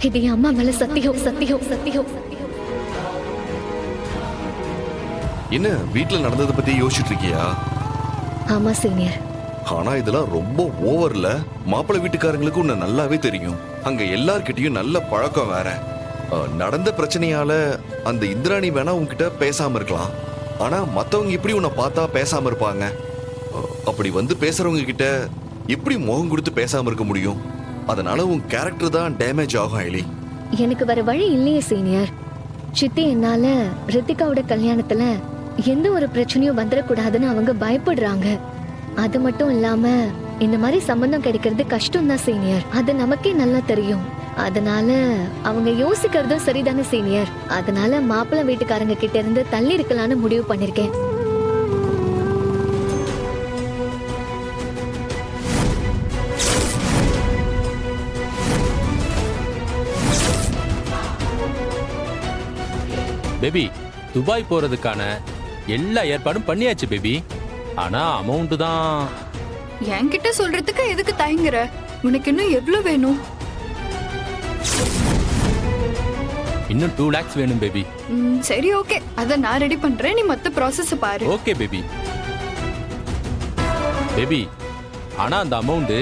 இது என் அம்மா மேல சத்தியம் சத்தியம் சத்தியம். என்ன வீட்ல நடந்ததை பத்தி யோசிச்சுட்டு இருக்கியா? ஆமா சீனியர். ஆனா இதெல்லாம் ரொம்ப ஓவர்ல. மாப்பிள்ளை வீட்டுக்காரங்களுக்கு உன்னை நல்லாவே தெரியும். அங்க எல்லார்கிட்டயும் நல்ல பழக்கம் வேற. நடந்த பிரச்சனையால அந்த இந்திராணி வேணா உன்கிட்ட பேசாம இருக்கலாம். ஆனா மத்தவங்க எப்படி உன்னை பார்த்தா பேசாம இருப்பாங்க? அப்படி வந்து பேசுறவங்க கிட்ட எப்படி முகம் கொடுத்து பேசாம இருக்க முடியும்? அதனால உன் கேரக்டர் தான் டேமேஜ் ஆகும் ஐலி. எனக்கு வேற வழி இல்லையே சீனியர். சித்தி என்னால ரித்திகாவோட கல்யாணத்துல எந்த ஒரு பிரச்சனையும் வந்துடக்கூடாதுன்னு அவங்க பயப்படுறாங்க. அது மட்டும் இல்லாம இந்த மாதிரி சம்பந்தம் கிடைக்கிறது கஷ்டம் தான் சீனியர். அது நமக்கே நல்லா தெரியும். அதனால அவங்க யோசிக்கிறதும் சரிதானே சீனியர். அதனால மாப்பிள்ளை வீட்டுக்காரங்க கிட்ட இருந்து தள்ளி இருக்கலாம்னு முடிவு பண்ணிருக்கேன். பேபி, துபாய் போறதுக்கான எல்லா ஏற்பாடும் பண்ணியாச்சு பேபி. ஆனா அமௌண்ட் தான். என்கிட்ட சொல்றதுக்கு எதுக்கு தயங்குற? உனக்கு இன்னும் எவ்வளவு வேணும்? இன்னும் 2 lakhs வேணும் பேபி. சரி ஓகே, அத நான் ரெடி பண்றேன். நீ மத்த ப்ராசஸ் பாரு. Okay baby. பேபி, ஆனா அந்த அமௌண்ட்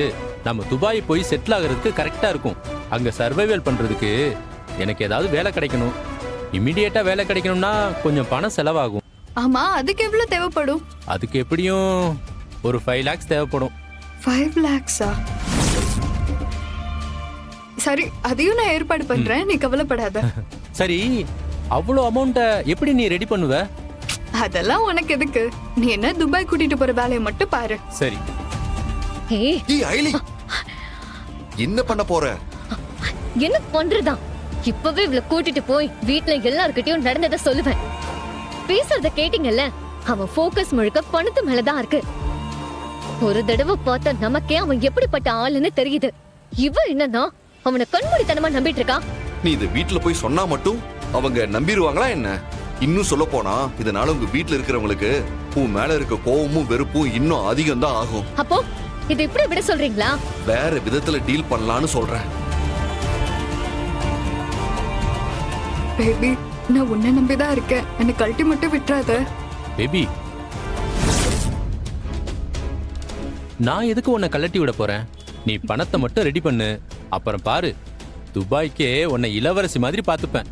நம்ம துபாய் போய் செட்டில் ஆகிறதுக்கு கரெக்டா இருக்கும். அங்க சர்வைவல் பண்றதுக்கு எனக்கு ஏதாவது வேலை கிடைக்கணும். இமிடியேட்டா வேலை கிடைக்கணும்னா கொஞ்சம் பணம் செலவாகும். ஆமா, அதுக்கு எவ்வளவு தேவைப்படும்? அதுக்கு எப்படியும் ஒரு 5 lakhs தேவைப்படும். 5 lakhs-ஆ? சரி, அதையும் நான் ஏற்பாடு பண்றேன். நீ கவலைப்படாத. சரி, அவ்வளோ அமௌண்ட்டை எப்படி நீ ரெடி பண்ணுவ? அதெல்லாம் உனக்கு எதுக்கு? நீ என்ன துபாய் கூட்டிட்டு போற வேலையை மட்டும் பாரு. சரி. ஏய் ஐலி, என்ன பண்ண போற? என்ன பண்றதா? இப்பவே இவளை கூட்டிட்டு போய் வீட்ல எல்லார்கிட்டயும் நடந்ததை சொல்லுவேன். பேசுறத கேட்டீங்கல்ல? அவன் ஃபோக்கஸ் முழுக்க பணத்து மேலதான் இருக்கு. ஒரு தடவை பார்த்தா நமக்கே அவன் எப்படிப்பட்ட ஆளுன்னு தெரியுது. இவ என்னன்னா அவனை கண்மூடித்தனமா நம்பிட்டு இருக்கா. நீ இதை வீட்டுல போய் சொன்னா மட்டும் அவங்க நம்பிடுவாங்களா என்ன? இன்னும் சொல்ல போனா இதனால உங்க வீட்டுல இருக்கிறவங்களுக்கு உன் மேல இருக்க கோவமும் வெறுப்பும் இன்னும் அதிகம் தான் ஆகும். அப்போ இதை இப்படி விட சொல்றீங்களா? வேற விதத்துல டீல் பண்ணலாம்னு சொல்றேன். பேபி, நான் உன்னை நம்பிதான் இருக்கேன். என்னை கழட்டி மட்டும் விட்டுறாத. பேபி, நான் எதுக்கு உன்னை கலட்டி விட போறேன்? நீ பணத்தை மட்டும் ரெடி பண்ணு. அப்புறம் பாரு, துபாய்க்கே உன்னை இளவரசி மாதிரி பார்த்துப்பேன்.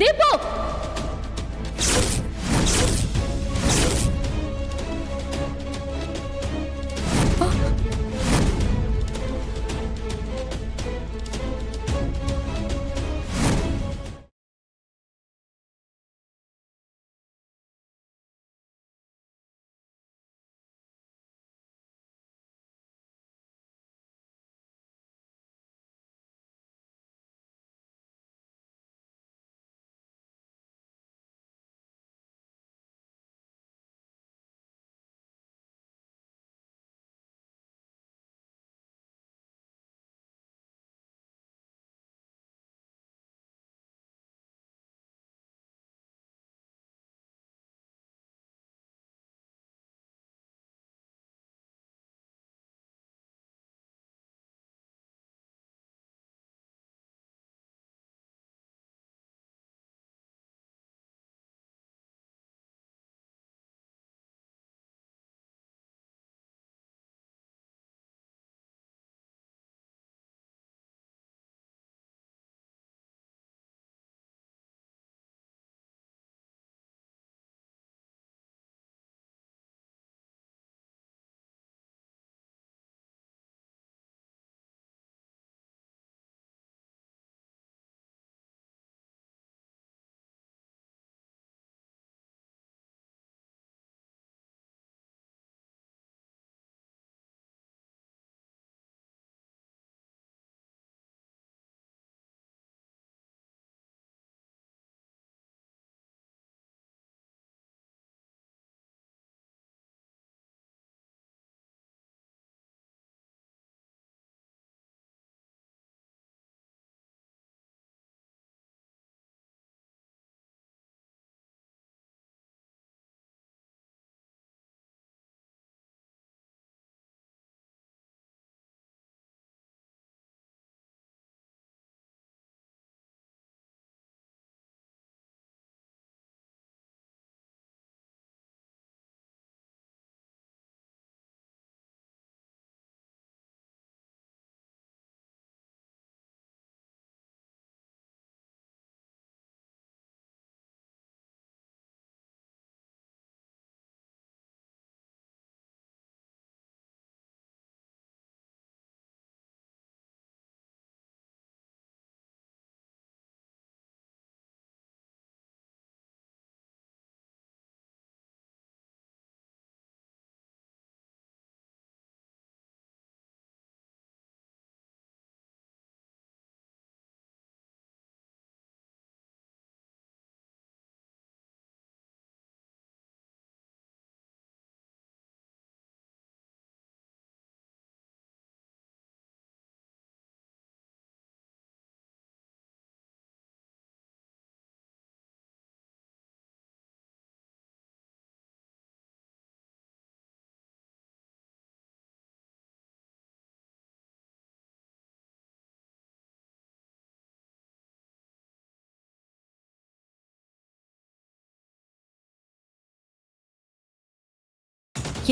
தீபு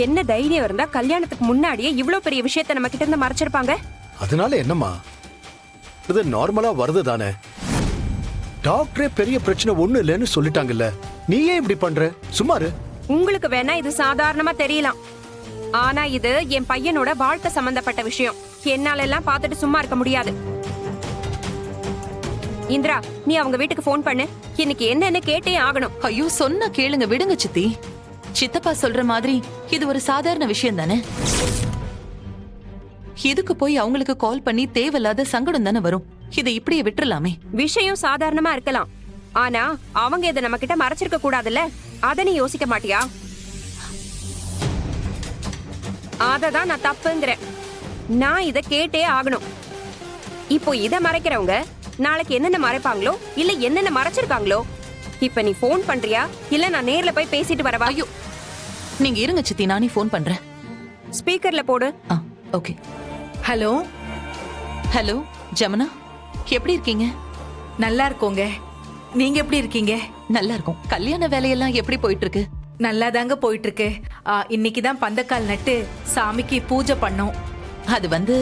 என்ன தைரியம் இருந்தா கல்யாணத்துக்கு முன்னாடியே இவ்ளோ பெரிய விஷயத்த நம்ம கிட்ட இருந்து மறைச்சிருப்பாங்க? அதனால என்னம்மா, இது நார்மலா வருது தானே. டாக்டரே பெரிய பிரச்சனை ஒண்ணு இல்லைன்னு சொல்லிட்டாங்கல்ல, நீ ஏன் இப்படி பண்ற? சும்மாரு. உங்களுக்கு வேணா இது சாதாரணமா தெரியலாம், ஆனா இது என் பையனோட வாழ்க்கை சம்பந்தப்பட்ட விஷயம். என்னால எல்லாம் பார்த்துட்டு சும்மா இருக்க முடியாது. இந்திரா, நீ அவங்க வீட்டுக்கு ஃபோன் பண்ணு. இன்னைக்கு என்னன்னு கேட்டே ஆகணும். ஐயோ சொன்னா கேளுங்க, விடுங்க சித்தி. சித்தப்பா சொல்ற மாதிரி இது ஒரு சாதாரண விஷயம் தானே. இதுக்கு போய் அவங்களுக்கு கால் பண்ணி தேவையில்லாத சங்கடம் தானே வரும். இதை இப்படியே விட்டுறலாமே. விஷயம் சாதாரணமா இருக்கலாம், ஆனா அவங்க இதை நம்ம கிட்ட மறைச்சிருக்க கூடாதுல்ல. அத நீ யோசிக்க மாட்டியா? அததான் நான் தப்புங்கிறேன். நான் இத கேட்டே ஆகணும். இப்போ இத மறைக்கிறவங்க நாளைக்கு என்னென்ன மறைப்பாங்களோ, இல்ல என்னென்ன மறைச்சிருக்காங்களோ. இப்ப நீ ஃபோன் பண்றியா, இல்ல நான் நேர்ல போய் பேசிட்டு வரவா? ஐயோ நீங்க இருங்க சித்தி, நானே ஃபோன் பண்றேன். ஸ்பீக்கர்ல போடு. ஓகே. ஹலோ ஹலோ ஜமுனா, எப்படி இருக்கீங்க? நல்லா இருக்கோங்க. நீங்க எப்படி இருக்கீங்க? நல்லா இருக்கும். கல்யாண வேலையெல்லாம் எப்படி போயிட்டு இருக்கு? நல்லா தாங்க போயிட்டு இருக்கு. இன்னைக்கு தான் பந்தக்கால் நட்டு சாமிக்கு பூஜை பண்ணோம். அது வந்து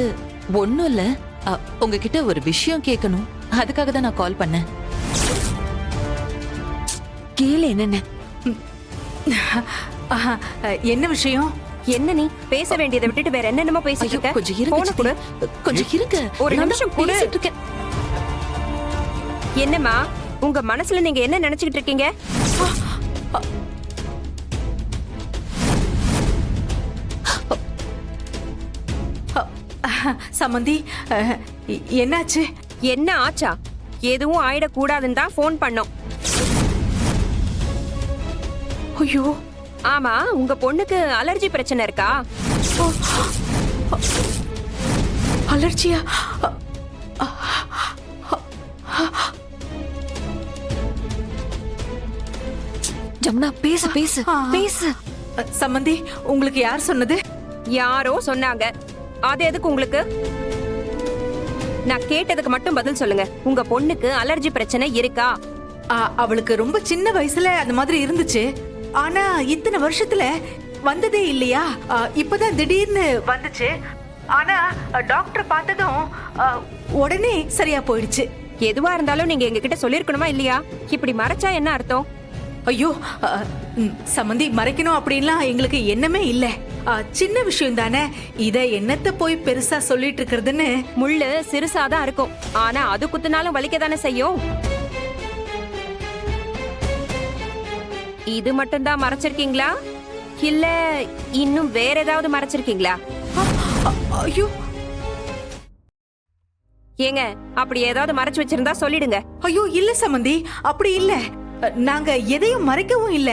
ஒண்ணும் இல்ல, உங்ககிட்ட ஒரு விஷயம் கேட்கணும். அதுக்காக தான் நான் கால் பண்ணேன். கேளு என்னென்ன. என்ன விஷயம்? என்ன நீ பேச வேண்டியதை விட்டுட்டு வேற என்னென்னமோ பேசிட்டு இருக்க? கொஞ்சம் இருங்க சித்தி. கொஞ்சம் இருங்க, ஒரு நான் நிமிஷம் கூட. பேசிட்டு இருக்கேன். என்னம்மா, உங்க மனசுல நீங்க என்ன நினைச்சுக்கிட்டு இருக்கீங்க? சமந்தி, என்னாச்சு? என்ன ஆச்சா? எதுவும் ஆயிடக்கூடாதுன்னு தான் ஃபோன் பண்ணோம். ஐயோ, ஆமா, உங்க பொண்ணுக்கு அலர்ஜி பிரச்சனை இருக்கா? அலர்ஜியா? ஜமுனா பேசு பேசு பேசு. சமந்தி, உங்களுக்கு யார் சொன்னது? யாரோ சொன்னாங்க. அது எதுக்கு உங்களுக்கு? நான் கேட்டதுக்கு மட்டும் பதில் சொல்லுங்க. உங்க பொண்ணுக்கு அலர்ஜி பிரச்சனை இருக்கா? அவளுக்கு ரொம்ப சின்ன வயசுல அந்த மாதிரி இருந்துச்சு, ஆனா இத்தனை வருஷத்துல வந்ததே இல்லையா. இப்பதான் திடீர்னு வந்துச்சு. ஆனா டாக்டர் பார்த்ததும் உடனே சரியா போயிடுச்சு. எதுவா இருந்தாலும் நீங்க எங்க கிட்ட சொல்லிருக்கணுமா இல்லையா? இப்படி மறைச்சா என்ன அர்த்தம்? ஐயோ சம்மந்தி, மறைக்கணும் அப்படின்லாம் எங்களுக்கு எண்ணமே இல்ல. சின்ன விஷயம் தானே, இத என்னத்த போய் பெருசா சொல்லிட்டு இருக்கிறதுன்னு. முள்ளு சிறுசாதான் இருக்கும், ஆனா அது குத்துனாலும் வலிக்க தானே செய்யும். இது மட்டும் தான் மறைச்சிருக்கீங்களா, இல்ல இன்னும் வேற ஏதாவது மறைச்சிருக்கீங்களா? ஐயோ ஏங்க, அப்படி ஏதாவது மறைச்சு வச்சிருந்தா சொல்லிடுங்க. ஐயோ இல்ல சம்மந்தி, அப்படி இல்ல. நாங்க எதையும் மறைக்கவும் இல்ல,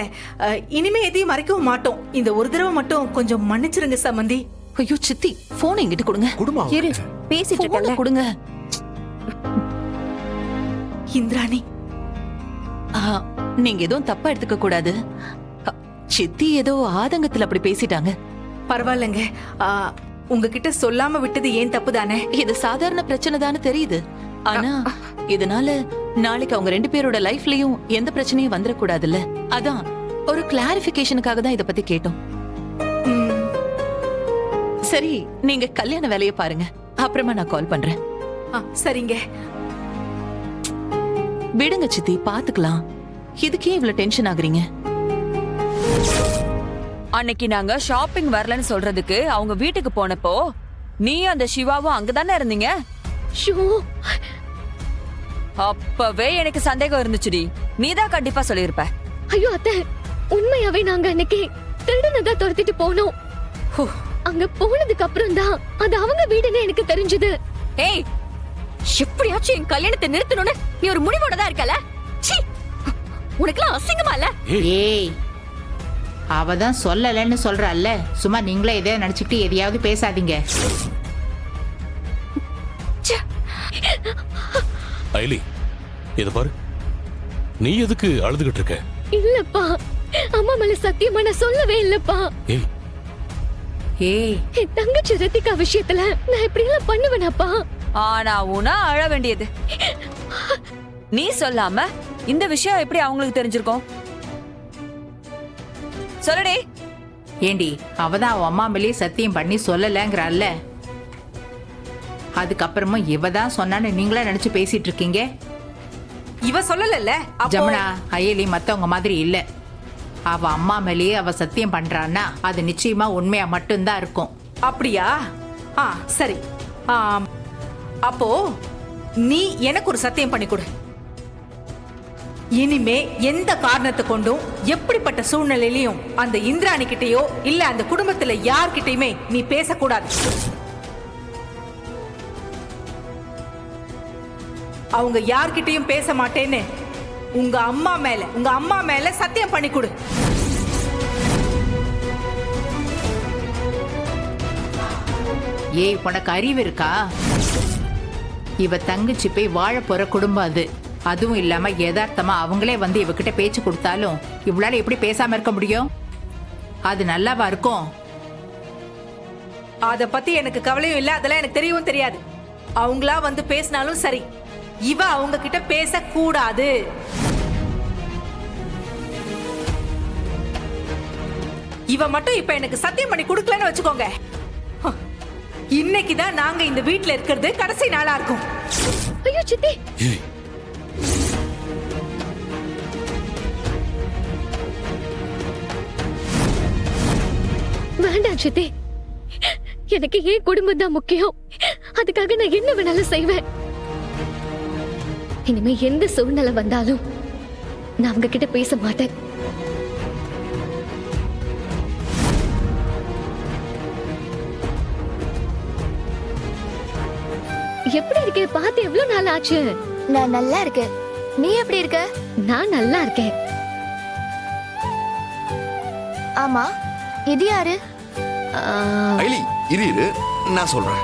இனிமே எதையும் மறைக்கவும் மாட்டோம். இந்த ஒரு தடவை மட்டும் கொஞ்சம் மன்னிச்சிருங்க சம்மந்தி. ஐயோ சித்தி, போன் என்கிட்ட கொடுங்க. குடுமா இரு, பேசிட்டு இருக்கல. கொடுங்க. இந்திராணி, நீங்க எதுவும் தப்பா எடுத்துக்க கூடாது. சித்தி ஏதோ ஆதங்கத்துல அப்படி பேசிட்டாங்க. பரவாயில்லங்க, உங்ககிட்ட சொல்லாம விட்டது ஏன் தப்பு தானே. இது சாதாரண பிரச்சனை தானே தெரியுது, ஆனா இதனால நாளைக்கு அவங்க 2 பேரோட லைஃப்லயும் எந்த பிரச்சனையும் வந்துடக்கூடாதுல்ல. அதான் ஒரு கிளாரிபிகேஷனுக்காக தான் இத பத்தி கேட்டோம். சரி, நீங்க கல்யாண வேலையை பாருங்க, அப்புறமா நான் கால் பண்றேன். சரிங்க. விடுங்க சித்தி, பாத்துக்கலாம். இதுக்கே இவ்வளவு டென்ஷன் ஆகுறீங்க? அன்னைக்கு நாங்க ஷாப்பிங் வரலன்னு சொல்றதுக்கு அவங்க வீட்டுக்கு போனப்போ நீ அந்த சிவாவும் அங்கதானே இருந்தீங்க. அப்பவே எனக்கு சந்தேகம் இருந்துச்சுடி. நீதான் கண்டிப்பா சொல்லிருப்ப. ஐயோ அத்தை, உண்மையாவே நாங்க அன்னைக்கு திருடனதா துரத்திட்டு போனோம். அங்க போனதுக்கு அப்புறம் தான் அது அவங்க வீடுன்னு எனக்கு தெரிஞ்சது. ஏய், எப்படியாச்சும் என் கல்யாணத்தை நிறுத்தணும்னு நீ ஒரு முடிவோட தான் இருக்கல. உனக்குலாம் அசிங்கமா இல்ல? ஏய், அவதான் சொல்லலன்னு சொல்றல்ல, சும்மா நீங்களே எதையோ நினைச்சுக்கிட்டு எதையாவது பேசாதீங்க. ஐலி, இத பாரு, நீ எதுக்கு அழுதுகிட்டு இருக்க? இல்லப்பா, அம்மா மேல சத்தியமா நான் சொல்லவே இல்லப்பா. ஏய் ஏய், என் தங்கச்சி ரித்திகா விஷயத்துல நான் இப்படி எல்லாம் பண்ணுவேனாப்பா? ஆனா உனா அழ வேண்டியது நீ சொல்லாம இந்த விஷயம் எப்படி அவங்களுக்கு தெரிஞ்சிருக்கும்? சொல்லுடி. ஏண்டி அவதான் அவ அம்மா மேலேயே சத்தியம் பண்ணி சொல்லலங்கிறாள்ல, அதுக்கப்புறமும் இவ தான் சொன்னான்னு நீங்களா நினைச்சு பேசிட்டு இருக்கீங்க. இவ சொல்லல. ஜமுனா அயலி மத்தவங்க மாதிரி இல்ல. அவ அம்மா மேலேயே அவ சத்தியம் பண்றான்னா அது நிச்சயமா உண்மையா மட்டும்தான் இருக்கும். அப்படியா? சரி. அப்போ நீ எனக்கு ஒரு சத்தியம் பண்ணி கொடு. இனிமே எந்த காரணத்தை கொண்டும் எப்படிப்பட்ட சூழ்நிலையிலையும் அந்த இந்திராணி கிட்டயோ இல்ல அந்த குடும்பத்துல யார்கிட்டயுமே நீ பேசக்கூடாது. அவங்க யார்கிட்டயும் பேச மாட்டேன்னு உங்க அம்மா மேல சத்தியம் பண்ணி கொடு. ஏய், உனக்கு அறிவு இருக்கா? இவ தங்கச்சி போய் வாழ போற குடும்பம் அது. அதுவும் இல்லாம யதார்த்தமா அவங்களே வந்து இவகிட்ட பேச்சு கொடுத்தாலும் இவளால எப்படி பேசாம இருக்க முடியும்? அது நல்லாவா இருக்கும்? அத பத்தி எனக்கு கவலையும் இல்ல, அதெல்லாம் எனக்கு தெரியவும் தெரியாது. அவங்களா வந்து பேசினாலும் சரி, இவ அவங்க கிட்ட பேசக்கூடாது. இவ மட்டும் இப்ப எனக்கு சத்தியம் பண்ணி கொடுக்கலன்னு வச்சுக்கோங்க, இன்னைக்குதான் நாங்க இந்த வீட்ல இருக்கிறது கடைசி நாளா இருக்கும். ஐயோ சித்தி, வேண்டாம் சித்தி. எனக்கு ஏன் குடும்பம் தான் முக்கியம். அதுக்காக நான் என்ன வேணாலும் செய்வேன். இனிமே எந்த சூழ்நிலை வந்தாலும் நான் அவங்க கிட்ட பேச மாட்டேன். எப்படி இருக்கே? பார்த்து எவ்வளவு நாள் ஆச்சு? நான் நல்லா இருக்கேன். நீ எப்படி இருக்க? நான் நல்லா இருக்கேன். ஆமா, இது யாரு? ஐலி, இரு நான் சொல்றேன்.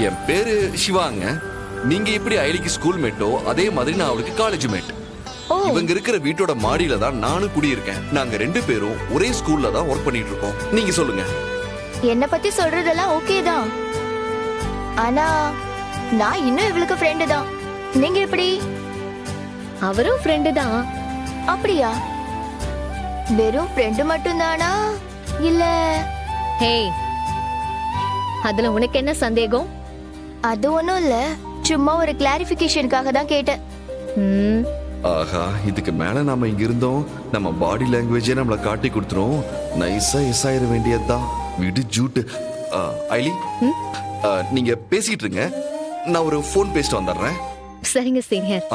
என் பேரு சிவாங்க. நீங்க எப்படி ஐலிக்கு ஸ்கூல் மேட்டோ அதே மாதிரி நான் அவளுக்கு காலேஜ் மேட். இவங்க இருக்கிற வீட்டோட மாடியில தான் நானும் குடியிருக்கேன். நாங்க 2 பேரும் ஒரே ஸ்கூல்ல தான் ஒர்க் பண்ணிட்டு இருக்கோம். நீங்க சொல்லுங்க. என்ன பத்தி சொல்றதெல்லாம் ஓகே தான், ஆனா நான் இன்னும் இவளுக்கு ஃப்ரெண்டு தான். நீங்க எப்படி? அவரும் ஃப்ரெண்டு தான். அப்படியா? வெறும் ஃப்ரெண்டு மட்டும் தானா இல்ல? ஹே, அதுல உனக்கு என்ன சந்தேகம்? அது ஒண்ணும் இல்ல, சும்மா ஒரு கிளாரிபிகேஷனுக்காக தான் கேட்டேன். ஆஹா, இதுக்கு மேல நாம இங்க இருந்தோம் நம்ம பாடி லாங்குவேஜே நம்மள காட்டி கொடுத்துரும். நைஸா எஸ் ஆயிர வேண்டியதுதான். விடு ஜூட்டு. ஐலி, நீங்க பேசிட்டு இருங்க, நான் ஒரு ஃபோன் பேசிட்டு வந்துடுறேன். சரிங்க சீனியர்.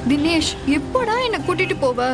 தினேஷ், எப்படா என்ன கூட்டிட்டு போவ?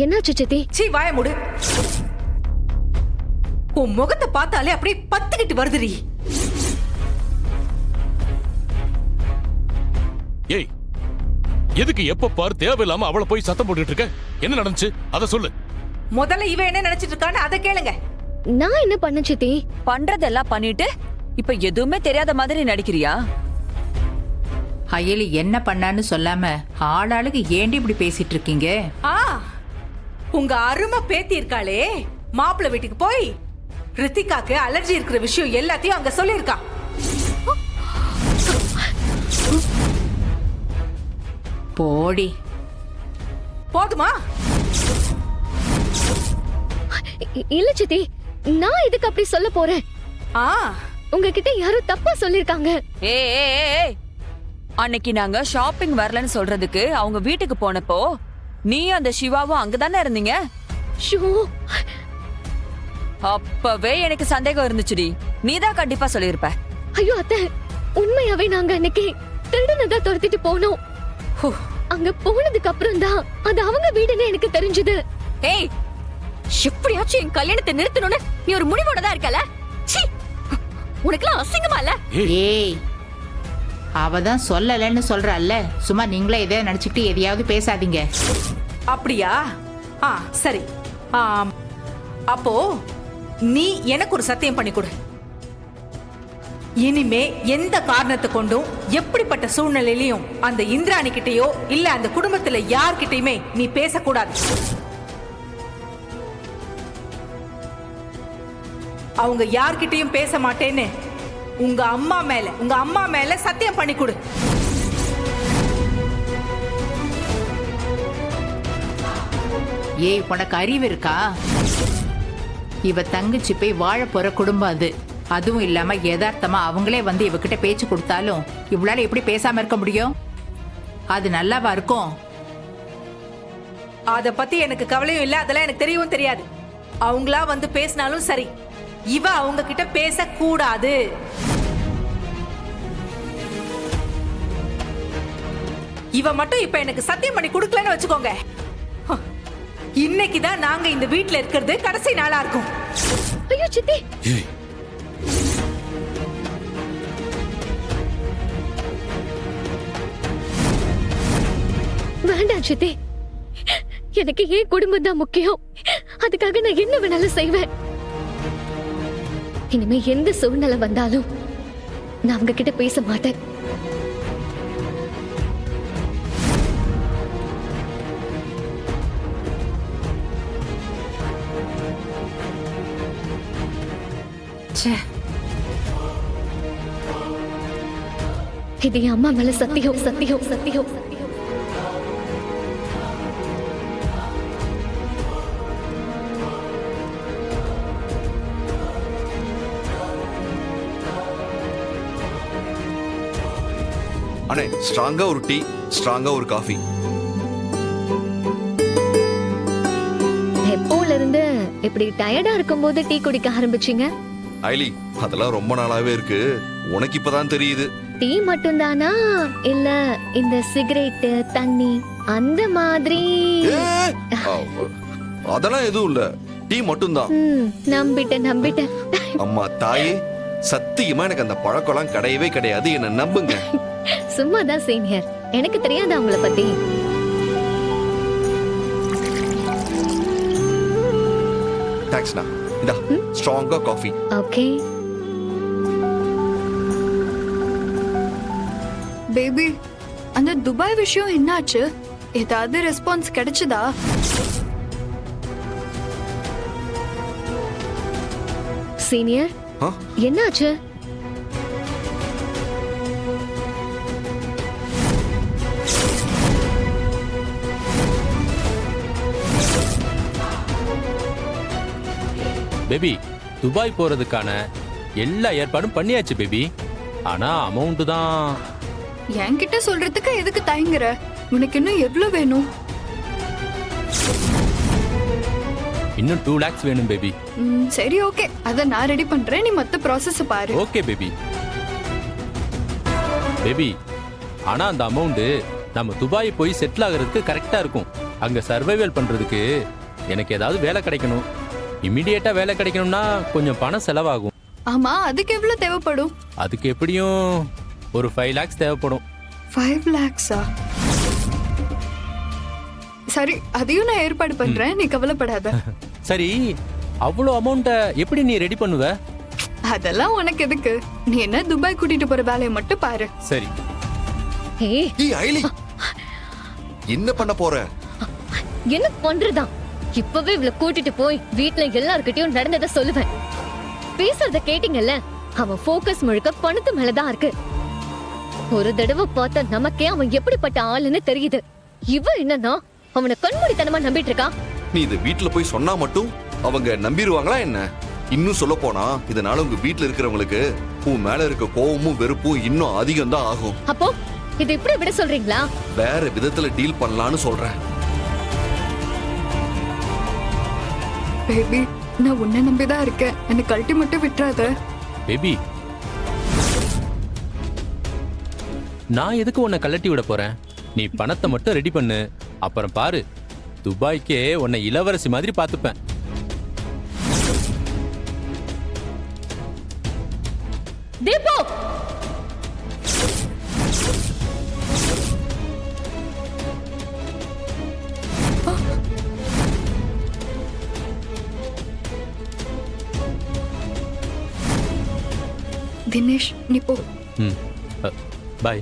என்னாச்சு சித்தி? சீ வாய மூடு. உன் முகத்தை பார்த்தாலே அப்படியே பத்துக்கிட்டு வருதுடி. ஏய், எதுக்கு எப்ப பாரு தேவையில்லாம அவளை போய் சத்தம் போட்டுட்டு இருக்க? என்ன நடந்துச்சு அத சொல்லு. முதல்ல இவ என்ன நினைச்சிட்டு இருக்கான்னு அதை கேளுங்க. நான் என்ன பண்ண சித்தி? பண்றதெல்லாம் பண்ணிட்டு இப்ப எதுவுமே தெரியாத மாதிரி நடிக்கிறியா? அயலி என்ன பண்ணான்னு சொல்லாம ஆளாளுக்கு ஏண்டி இப்படி பேசிட்டு இருக்கீங்க? உங்க அருமை பேத்தி இருக்காளே, மாப்பிள்ளை வீட்டுக்கு போய் ரித்திகாக்கு அலர்ஜி இருக்கிற விஷயம் எல்லாத்தையும் அங்க சொல்லியிருக்கா. போடி. போதுமா? இல்ல சித்தி, நான் இதுக்கு அப்படி சொல்ல போறேன். உங்ககிட்ட யாரோ தப்பா சொல்லிருக்காங்க. ஏய், அன்னைக்கு நாங்க ஷாப்பிங் வரலன்னு சொல்றதுக்கு அவங்க வீட்டுக்கு போனப்போ நீ அந்த சிவாவும் அங்கதானே இருந்தீங்க. அப்பவே எனக்கு சந்தேகம் இருந்துச்சுடி. நீதான் கண்டிப்பா சொல்லிருப்ப. ஐயோ அத்தை, உண்மையாவே நாங்க அன்னைக்கு திருடனதா துரத்திட்டு போனோம். அங்க போனதுக்கு அப்புறம் தான் அது அவங்க வீடுன்னு எனக்கு தெரிஞ்சது. ஏய், எப்படியாச்சும் என் கல்யாணத்தை நிறுத்தணும்னு நீ ஒரு முடிவோட தான் இருக்கல. உனக்குலாம் அசிங்கமா இல்ல? ஏய், அவதான் சொல்லலன்னு சொல்றல்ல, சும்மா நீங்களே எதை நினைச்சுக்கிட்டு எதையாவது பேசாதீங்க. அப்படியா? சரி. அப்போ நீ எனக்கு ஒரு சத்தியம் பண்ணி கொடு. இனிமே எந்த காரணத்தை கொண்டும் எப்படிப்பட்ட சூழ்நிலையிலையும் அந்த இந்திராணி கிட்டயோ இல்ல அந்த குடும்பத்துல யார்கிட்டயுமே நீ பேசக்கூடாது. அவங்க யார்கிட்டயும் பேச மாட்டேன்னு உங்க அம்மா மேல சத்தியம் பண்ணி கொடு. ஏய், உனக்கு அறிவு இருக்கா? இவ தங்கச்சி போய் வாழ போற குடும்பம் அது. அதுவும் இல்லாம யதார்த்தமா அவங்களே வந்து இவகிட்ட பேச்சு கொடுத்தாலும் இவளால எப்படி பேசாம இருக்க முடியும்? அது நல்லாவா இருக்கும்? அத பத்தி எனக்கு கவலையும் இல்ல, அதெல்லாம் எனக்கு தெரியவும் தெரியாது. அவங்களா வந்து பேசினாலும் சரி, இவ அவங்க கிட்ட பேசக்கூடாது. இவ மட்டும் இப்ப எனக்கு சத்தியம் பண்ணி கொடுக்கலன்னு வச்சுக்கோங்க, இன்னைக்குதான் நாங்க இந்த வீட்ல இருக்கிறது கடைசி நாளா இருக்கும். ஐயோ சித்தி, வேண்டாம் சித்தி. எனக்கு ஏன் குடும்பம் தான் முக்கியம். அதுக்காக நான் என்ன வேணாலும் செய்வேன். இனிமே எந்த சூழ்நிலை வந்தாலும் நான் அவங்க கிட்ட பேச மாட்டேன். இது என் அம்மா மேல சத்தியம், சத்தியம், சத்தியம். அண்ணே, ஸ்ட்ராங்கா ஒரு டீ, ஸ்ட்ராங்கா ஒரு காஃபி. எப்போல இருந்து இப்படி டயர்டா இருக்கும்போது டீ குடிக்க ஆரம்பிச்சீங்க? ஐலி, அதெல்லாம் ரொம்ப நாளாவே இருக்கு, உனக்கு இப்பதான் தெரியுது. டீ மட்டும் தானா இல்ல இந்த சிகரெட், தண்ணி அந்த மாதிரி? அதெல்லாம் எதுவும் இல்ல, டீ மட்டும் தான். நம்பிட்டேன். அம்மா தாயே, சத்தியமா எனக்கு அந்த பழக்கம்லாம் கிடையவே கிடையாது, என்ன நம்புங்க. சும்மாதான் சீனியர், எனக்கு தெரியாத அவங்கள பத்தி. தேங்க்ஸ்ண்ணா. இந்தா ஸ்ட்ராங்கா காஃபி. ஓகே பேபி, அந்த துபாய் விஷயம் என்னாச்சு? ஏதாவது ரெஸ்பான்ஸ் கிடைச்சதா? சீனியர், என்னாச்சு? பேபி, துபாய் போறதுக்கான எல்லா ஏற்பாடும் பண்ணியாச்சு பேபி. ஆனா அமௌண்ட் தான். என்கிட்ட சொல்றதுக்கு எதுக்கு தயங்குற? உனக்கு இன்னும் எவ்வளவு வேணும்? இன்னும் 2 lakhs வேணும் பேபி. சரி, ஓகே, அத நான் ரெடி பண்றேன், நீ மத்த ப்ராசஸ் பாரு. Okay baby. பேபி, ஆனா அந்த அமௌண்ட் நம்ம துபாய் போய் செட்டில் ஆகிறதுக்கு கரெக்டா இருக்கும். அங்க சர்வைவல் பண்றதுக்கு எனக்கு ஏதாவது வேலை கிடைக்கணும். இமிடியேட்டா வேலை கிடைக்கணும்னா கொஞ்சம் பணம் செலவாகும். ஆமா, அதுக்கு எவ்வளவு தேவைப்படும்? அதுக்கு எப்படியும் ஒரு 5 lakhs தேவைப்படும். 5 lakhs-ஆ? சரி, அதையும் நான் ஏற்பாடு பண்றேன், நீ கவலைப்படாத. சரி, அவ்வளோ அமௌண்ட்டை எப்படி நீ ரெடி பண்ணுவ? அதெல்லாம் உனக்கு எதுக்கு? நீ என்ன துபாய் கூட்டிட்டு போற வேலையை மட்டும் பாரு. சரி. ஏய் ஐலி, என்ன பண்ண போற? என்ன பண்றதா? இப்பவே இவளை கூட்டிட்டு போய் வீட்ல எல்லார்கிட்டயும் நடந்ததை சொல்லுவேன். பேசுறத கேட்டீங்கல்ல, அவன் ஃபோக்கஸ் முழுக்க பணத்து மேலதான் இருக்கு. ஒரு தடவை பார்த்தா நமக்கே அவன் எப்படிப்பட்ட ஆளுன்னு தெரியுது. இவ என்னன்னா அவனை கண்மூடித்தனமா நம்பிட்டு இருக்கா. நீ இதை வீட்டுல போய் சொன்னா மட்டும் அவங்க நம்பிடுவாங்களா என்ன? இன்னும் சொல்ல போனா இதனால உங்க வீட்டுல இருக்கிறவங்களுக்கு உன் மேல இருக்க கோவமும் வெறுப்பும் இன்னும் அதிகம் தான் ஆகும். அப்போ இதை இப்படி விட சொல்றீங்களா? வேற விதத்துல டீல் பண்ணலாம்னு சொல்றேன். பேபி, நான் உன்னை நம்பிதான் இருக்கேன், என்னை கழட்டி மட்டும் விட்டுறாத. பேபி, நான் எதுக்கு உன்னை கலட்டி விட போறேன்? நீ பணத்தை மட்டும் ரெடி பண்ணு, அப்புறம் பாரு, துபாய்க்கே உன்னை இளவரசி மாதிரி பார்த்துப்பேன். தீபு, தினேஷ், நீ போ. பாய்.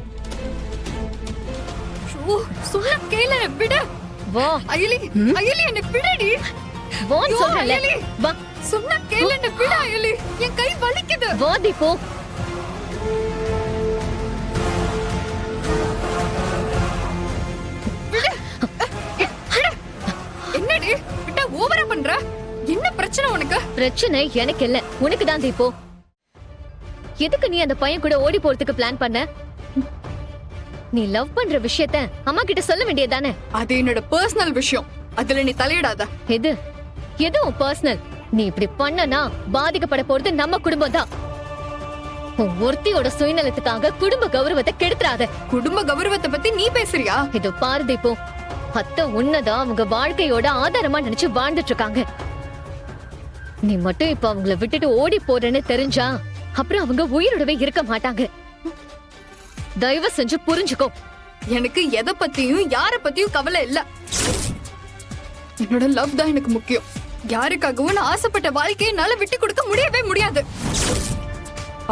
சொல்ல கேள, விடு. வா அயலி, அயலி, என்ன விடுடி. வான்னு சொல்றேன்ல. அயலி, வா. சொன்னா கேள, என்ன விடு அயலி. என் கை வலிக்குது. வா தீபு. என்னடி விட்டா ஓவரா பண்ற? என்ன பிரச்சனை உனக்கு? பிரச்சனை எனக்கு இல்ல, உனக்கு தான் தீபு. எதுக்கு நீ அந்த பையன் கூட ஓடி போறதுக்கு பிளான் பண்ண? நீ லவ் பண்ற விஷயத்த அம்மா கிட்ட சொல்ல வேண்டியதானே? அது என்னோட பர்சனல் விஷயம், அதுல நீ தலையிடாத. எது எதுவும் பர்சனல். நீ இப்படி பண்ணனா பாதிக்கப்பட போறது நம்ம குடும்பம் தான். ஒருத்தியோட சுயநலத்துக்காக குடும்ப கௌரவத்தை கெடுத்துறாத. குடும்ப கௌரவத்தை பத்தி நீ பேசுறியா? இது பாரு தீபு, அத்தை உன்னதான் அவங்க வாழ்க்கையோட ஆதாரமா நினைச்சு வாழ்ந்துட்டு இருக்காங்க. நீ மட்டும் இப்ப அவங்கள விட்டுட்டு ஓடி போறேன்னு தெரிஞ்சா அப்புறம் அவங்க உயிரோடவே இருக்க மாட்டாங்க. தயவு செஞ்சு புரிஞ்சுக்கோ. எனக்கு எதை பத்தியும் யார பத்தியும் கவலை இல்ல. என்னோட லவ் தான் எனக்கு முக்கியம். யாருக்காகவும் நான் ஆசைப்பட்ட வாழ்க்கையை என்னால விட்டு கொடுக்க முடியவே முடியாது.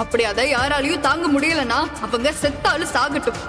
அப்படி அதை யாராலையும் தாங்க முடியலன்னா அவங்க செத்தாலும் சாகட்டும்.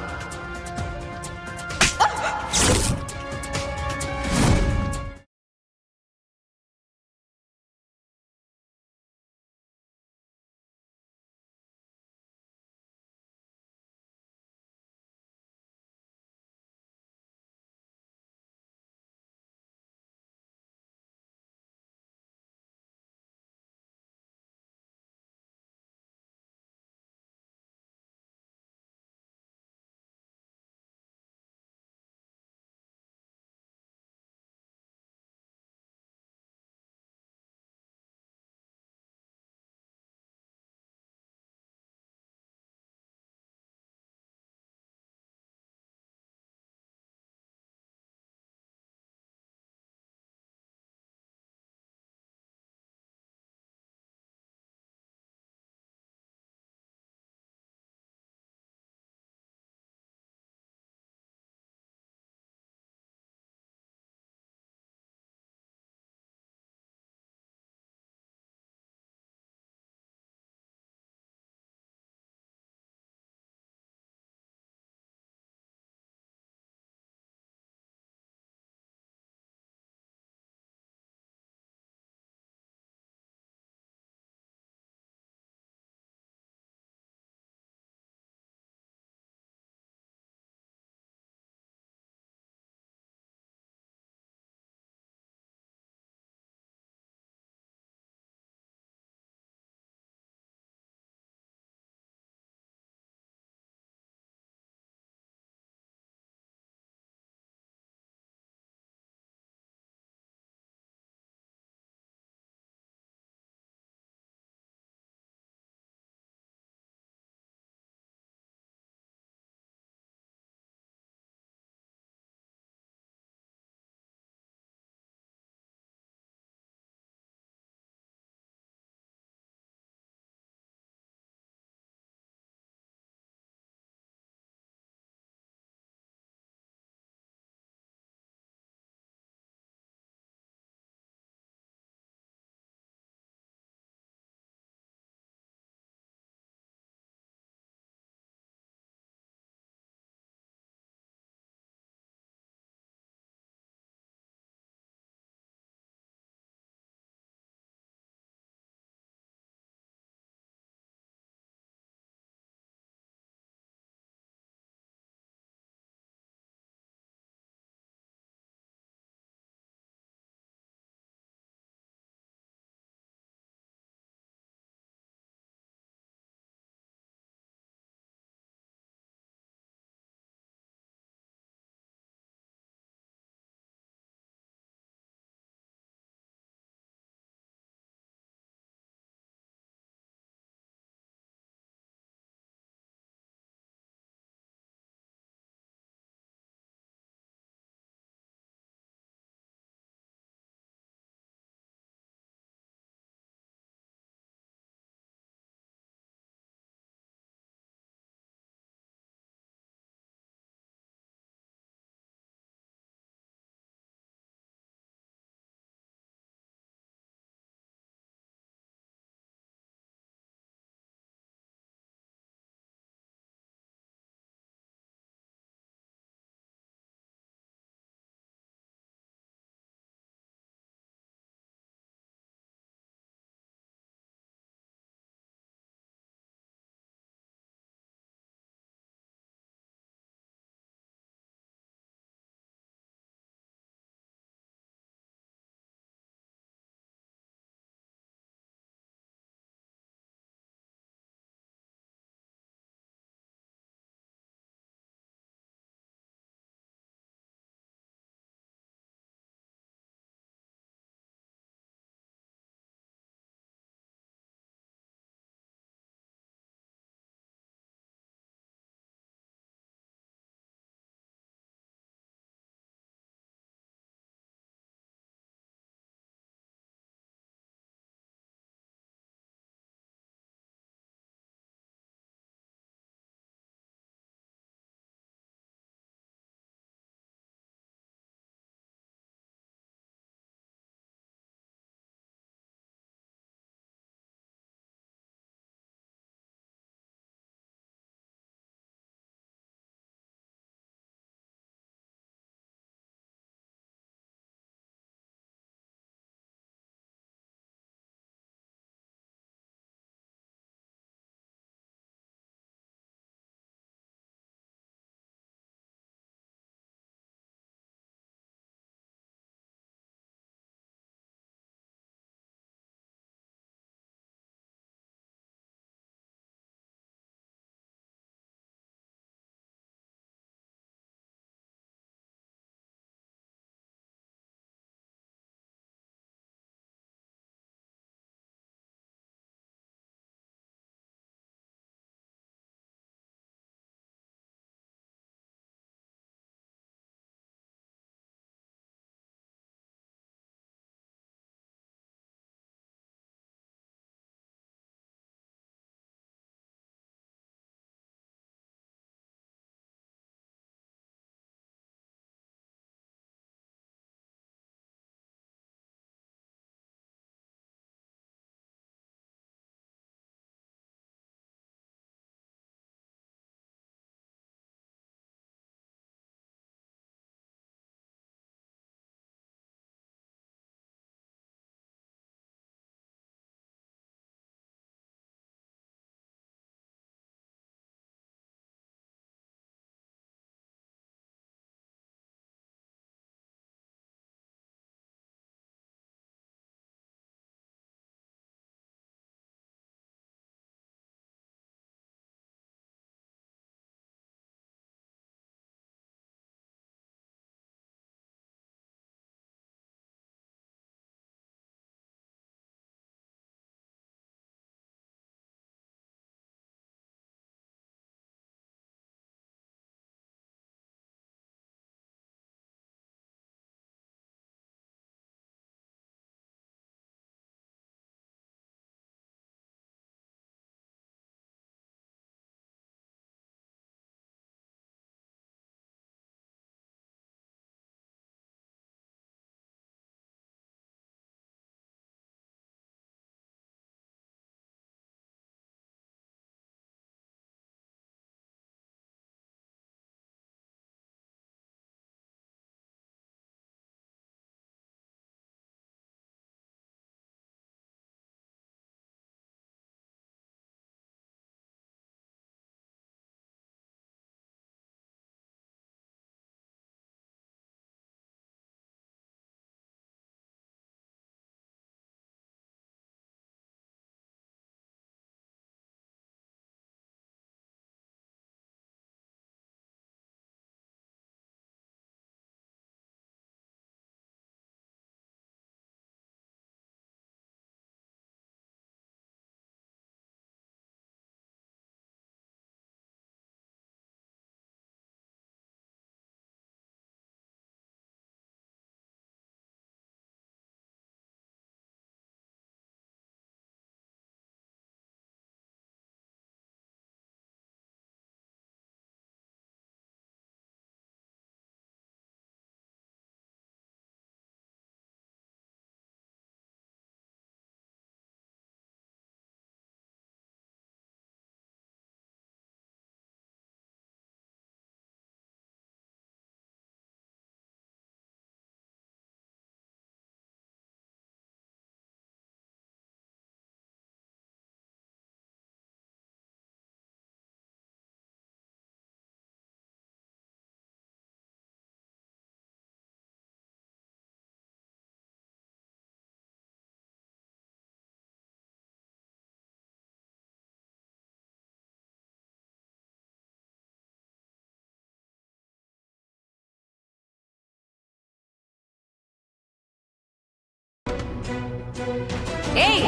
ஏய்,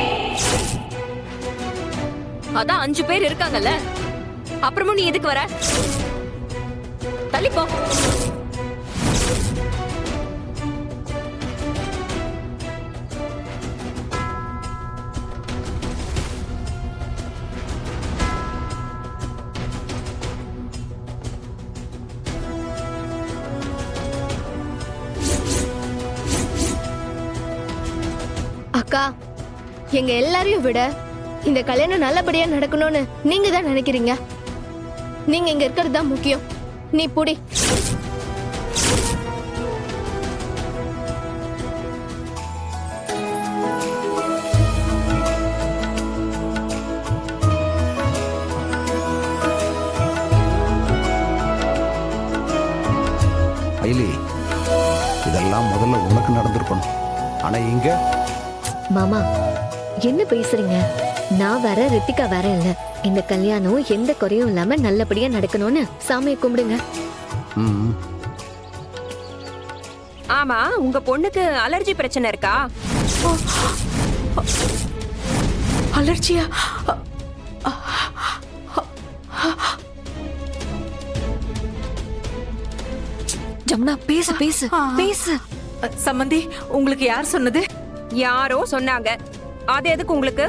அதான் 5 பேர் இருக்காங்கல்ல, அப்புறமும் நீ எதுக்கு வர? தள்ளிப்போ. அக்கா, எங்க எல்லாரையும் விட இந்த கல்யாணம் நல்லபடியா நடக்கணும்னு நீங்க தான் நினைக்கிறீங்க. நீங்க இங்க இருக்கிறது தான் முக்கியம். நீ புடி. ஐலி, இதெல்லாம் முதல்ல உனக்கு நடந்திருக்கணும். ஆனா இங்க மாமா என்ன பேசுறீங்க? நான் வேற ரித்திகா வேற இல்ல. இந்த கல்யாணம் எந்த குறையும் இல்லாம நல்லபடியா நடக்கணும்னு சாமியை கும்பிடுங்க. ம், ஆமா, உங்க பொண்ணுக்கு அலர்ஜி பிரச்சனை இருக்கா? அலர்ஜியா? ஜமுனா பேசு பேசு பேசு. சம்பந்தி, உங்களுக்கு யார் சொன்னது? யாரோ சொன்னாங்க. அது எதுக்கு உங்களுக்கு?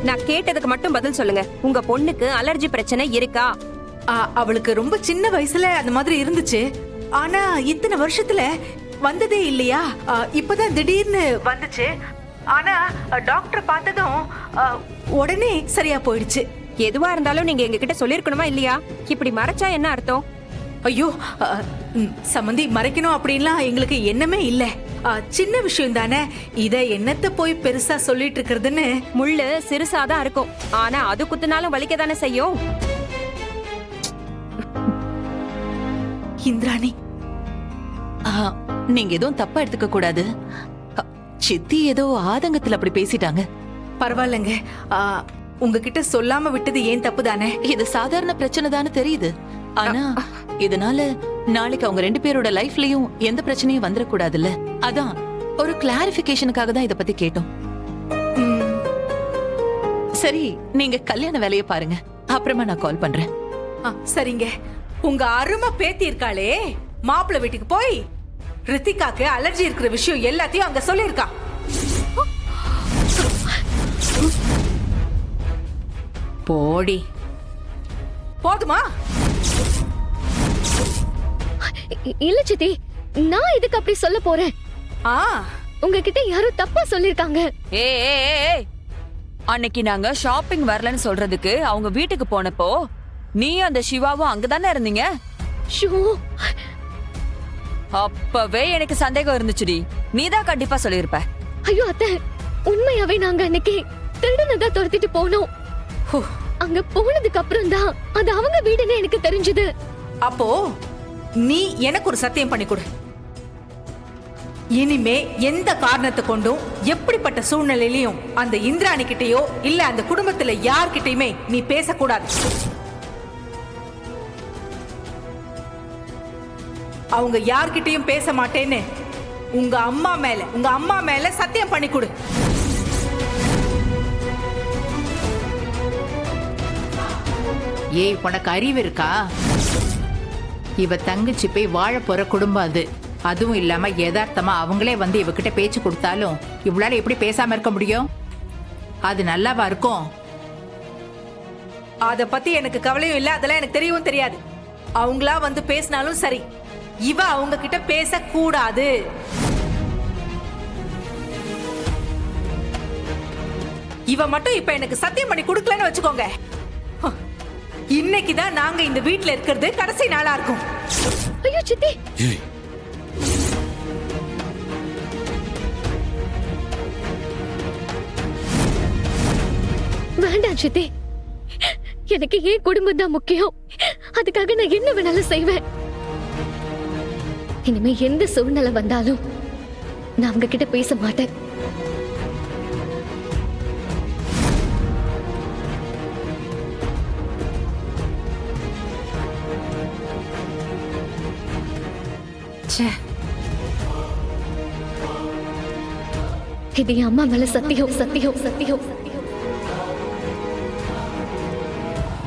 நான் கேட்டதுக்கு மட்டும் பதில் சொல்லுங்க. உங்க பொண்ணுக்கு அலர்ஜி பிரச்சனை இருக்கா? அவளுக்கு ரொம்ப சின்ன வயசுல அந்த மாதிரி இருந்துச்சு. ஆனா இத்தனை வருஷத்துல வந்ததே இல்லையா? இப்பதான் திடீர்னு வந்துச்சு. ஆனா டாக்டர் பார்த்ததும் உடனே சரியா போயிடுச்சு. எதுவா இருந்தாலும் நீங்க எங்ககிட்ட சொல்லிருக்கணுமா இல்லையா? இப்படி மறைச்சா என்ன அர்த்தம்? ஐயோ சம்பந்தி, மறைக்கணும் அப்படின்லாம் எங்களுக்கு எண்ணமே இல்ல. சின்ன விஷயம் தானே, இத என்னத்த போய் பெருசா சொல்லிட்டு இருக்கிறதுன்னு. முள்ளு சிறுசாதான் இருக்கும், ஆனா அது குத்துனாலும் வலிக்க தானே செய்யும். இந்திராணி, நீங்க எதுவும் தப்பா எடுத்துக்க கூடாது. சித்தி ஏதோ ஆதங்கத்துல அப்படி பேசிட்டாங்க. பரவாயில்லைங்க. உங்ககிட்ட சொல்லாம விட்டது ஏன் தப்பு தானே? இது சாதாரண பிரச்சனை தானே தெரியுது. ஆனா இதனால நாளைக்கு அவங்க 2 பேரோட லைஃப்லயும் எந்த பிரச்சனையும் வந்துடக்கூடாதுல்ல. அதான் ஒரு கிளாரிபிகேஷனுக்காக தான் இத பத்தி கேட்டோம். சரி, நீங்க கல்யாண வேலையை பாருங்க, அப்புறமா நான் கால் பண்றேன். சரிங்க. உங்க அருமை பேத்தி இருக்காளே, மாப்பிள்ளை வீட்டுக்கு போய் ரித்திகாக்கு அலர்ஜி இருக்கிற விஷயம் எல்லாத்தையும் அங்க சொல்லிருக்கா. போடி. போதுமா? இல்ல சித்தி, நான் இதுக்கு அப்படி சொல்ல போறேன். உங்ககிட்ட யாரோ தப்பா சொல்லிருக்காங்க. ஏய், அன்னைக்கு நாங்க ஷாப்பிங் வரலன்னு சொல்றதுக்கு அவங்க வீட்டுக்கு போனப்போ நீ அந்த சிவாவும் அங்கதானே இருந்தீங்க. அப்பவே எனக்கு சந்தேகம் இருந்துச்சுடி. நீதான் கண்டிப்பா சொல்லிருப்ப. ஐயோ அத்தை, உண்மையாவே நாங்க அன்னைக்கு திருடனதா துரத்திட்டு போனோம். அங்க போனதுக்கு அப்புறம் தான் அது அவங்க வீடுன்னு எனக்கு தெரிஞ்சது. அப்போ நீ எனக்கு ஒரு சத்தியம் பண்ணி கொடு. இனிமே எந்த காரணத்தை கொண்டும் எப்படிப்பட்ட சூழ்நிலையிலையும் அந்த இந்திராணி கிட்டயோ இல்ல அந்த குடும்பத்துல யார்கிட்டயுமே நீ பேசக்கூடாது. அவங்க யார்கிட்டயும் பேச மாட்டேன்னு உங்க அம்மா மேல சத்தியம் பண்ணி கொடு. ஏய், உனக்கு அறிவு இருக்கா? இவ தங்கச்சி போய் வாழ போற குடும்பம் அது. அதுவும் இல்லாம யதார்த்தமா அவங்களே வந்து இவகிட்ட பேச்சு கொடுத்தாலும் இவளால எப்படி பேசாம இருக்க முடியும்? அது நல்லாவா இருக்கும்? அத பத்தி எனக்கு கவலையும் இல்ல, அதெல்லாம் எனக்கு தெரியவும் தெரியாது. அவங்களா வந்து பேசினாலும் சரி, இவ அவங்க கிட்ட பேச கூடாது. இவ மட்டும் இப்ப எனக்கு சத்தியம் பண்ணி கொடுக்கலன்னு வச்சுக்கோங்க, இன்னைக்குதான் நாங்க இந்த வீட்ல இருக்கிறது கடைசி நாளா இருக்கும். ஐயோ சித்தி, வேண்டாம் சித்தி. எனக்கு ஏன் குடும்பம் தான் முக்கியம். அதுக்காக நான் என்ன வேணாலும் செய்வேன். இனிமே எந்த சூழ்நிலை வந்தாலும் நான் அவங்க கிட்ட பேச மாட்டேன். இது என் அம்மா மேல சத்தியம் சத்தியம் சத்தியம்.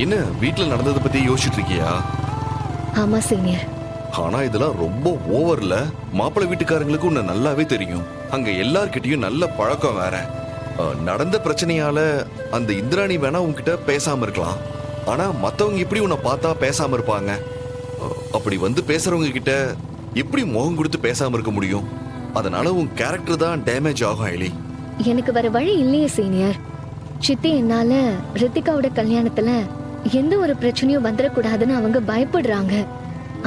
என்ன வீட்ல நடந்ததை பத்தி யோசிச்சுட்டு இருக்கியா? ஆமா சீனியர். ஆனா இதெல்லாம் ரொம்ப ஓவர்ல. மாப்பிள்ளை வீட்டுக்காரங்களுக்கு உன்னை நல்லாவே தெரியும். அங்க எல்லார்கிட்டயும் நல்ல பழக்கம் வேற. நடந்த பிரச்சனையால அந்த இந்திராணி வேணா உன்கிட்ட பேசாம இருக்கலாம். ஆனா மத்தவங்க எப்படி உன்னை பார்த்தா பேசாம இருப்பாங்க? அப்படி வந்து பேசுறவங்க கிட்ட எப்படி முகம் கொடுத்து பேசாம இருக்க முடியும்? அதனால உன் கேரக்டர் தான் டேமேஜ் ஆகும் ஐலி. எனக்கு வேற வழி இல்லையே சீனியர். சித்தி என்னால ரித்திகாவோட கல்யாணத்துல எந்த ஒரு பிரச்சனையும் வந்துடக்கூடாதுன்னு அவங்க பயப்படுறாங்க.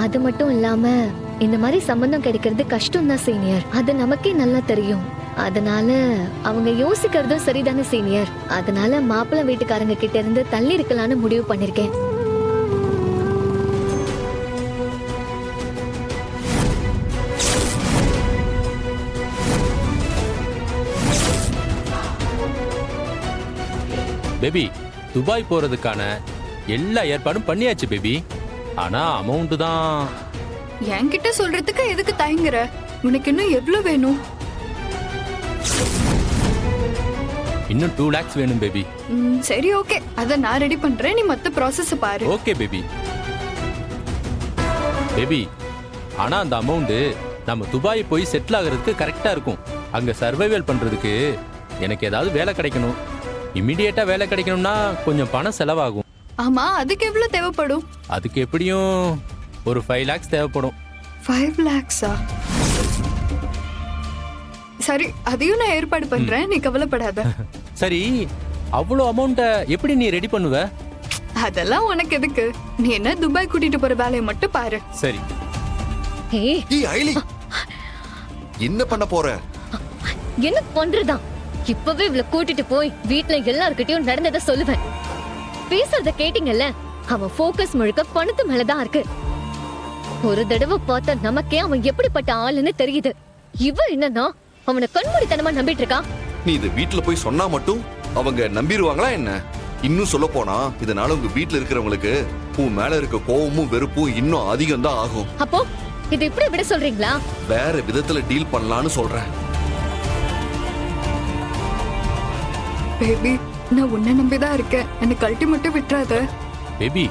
அது மட்டும் இல்லாம இந்த மாதிரி சம்பந்தம் கிடைக்கிறது கஷ்டம் தான் சீனியர். அது நமக்கே நல்லா தெரியும். அதனால அவங்க யோசிக்கிறதும் சரிதானே சீனியர். அதனால மாப்பிள்ளை வீட்டுக்காரங்க கிட்ட இருந்து தள்ளி இருக்கலாம்னு முடிவு பண்ணிருக்கேன். பேபி, துபாய் போறதுக்கான எல்லா ஏற்பாடும் பண்ணியாச்சு பேபி. ஆனா அமௌண்ட் தான். என்கிட்ட சொல்றதுக்கு எதுக்கு தயங்குற? உனக்கு இன்னும் எவ்வளவு வேணும்? இன்னும் 2 lakhs வேணும் பேபி. சரி ஓகே, அத நான் ரெடி பண்றேன். நீ மத்த ப்ராசஸ் பாரு. Okay baby. பேபி, ஆனா அந்த அமௌண்ட் நம்ம துபாய் போய் செட்டில் ஆகிறதுக்கு கரெக்டா இருக்கும். அங்க சர்வைவல் பண்றதுக்கு எனக்கு ஏதாவது வேலை கிடைக்கணும். இமிடியேட்டா வேலை கிடைக்கணும்னா கொஞ்சம் பணம் செலவாகும். ஆமா, அதுக்கு எவ்வளவு தேவைப்படும்? அதுக்கு எப்படியும் ஒரு 5 lakhs தேவைப்படும். 5 lakhs-ஆ? சரி, அதையும் நான் ஏற்பாடு பண்றேன். நீ கவலைப்படாத. சரி, அவ்வளோ அமௌண்ட்டை எப்படி நீ ரெடி பண்ணுவ? அதெல்லாம் உனக்கு எதுக்கு? நீ என்ன துபாய் கூட்டிட்டு போற வேலையை மட்டும் பாரு. சரி. ஏய் ஐலி, என்ன பண்ண போற? என்ன பண்றதா? இப்பவே இவள கூட்டிட்டு போய் வீட்ல எல்லார்கிட்டயும் நடந்ததை சொல்லுவேன். பேசுறத கேட்டீங்கல்ல? அவன் ஃபோக்கஸ் முழுக்க பணத்து மேலதான் இருக்கு. ஒரு தடவை பார்த்தா நமக்கே அவன் எப்படிப்பட்ட ஆளுன்னு தெரியுது. இவ என்னன்னா அவனை கண்மூடித்தனமா நம்பிட்டு இருக்கா. நீ இத வீட்ல போய் சொன்னா மட்டும் அவங்க நம்பிடுவாங்களா என்ன? இன்னும் சொல்ல போனா இதனால உங்க வீட்ல இருக்கிறவங்களுக்கு உன் மேல இருக்க கோவமும் வெறுப்பும் இன்னும் அதிகம் தான் ஆகும். அப்போ இது இப்படி விட சொல்றீங்களா? வேற விதத்துல டீல் பண்ணலாம்னு சொல்றேன். பேபி, நான் உன்னை நம்பிதான் இருக்கேன். எனக்கு கழட்டி மட்டும் விட்டுறாத. பேபி,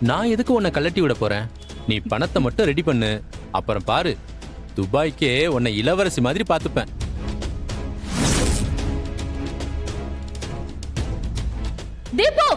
நான் எதுக்கு உன்னை கலட்டி விட போறேன்? நீ பணத்தை மட்டும் ரெடி பண்ணு. அப்புறம் பாரு, துபாய்க்கே உன்னை இளவரசி மாதிரி பார்த்துப்பேன். தீபு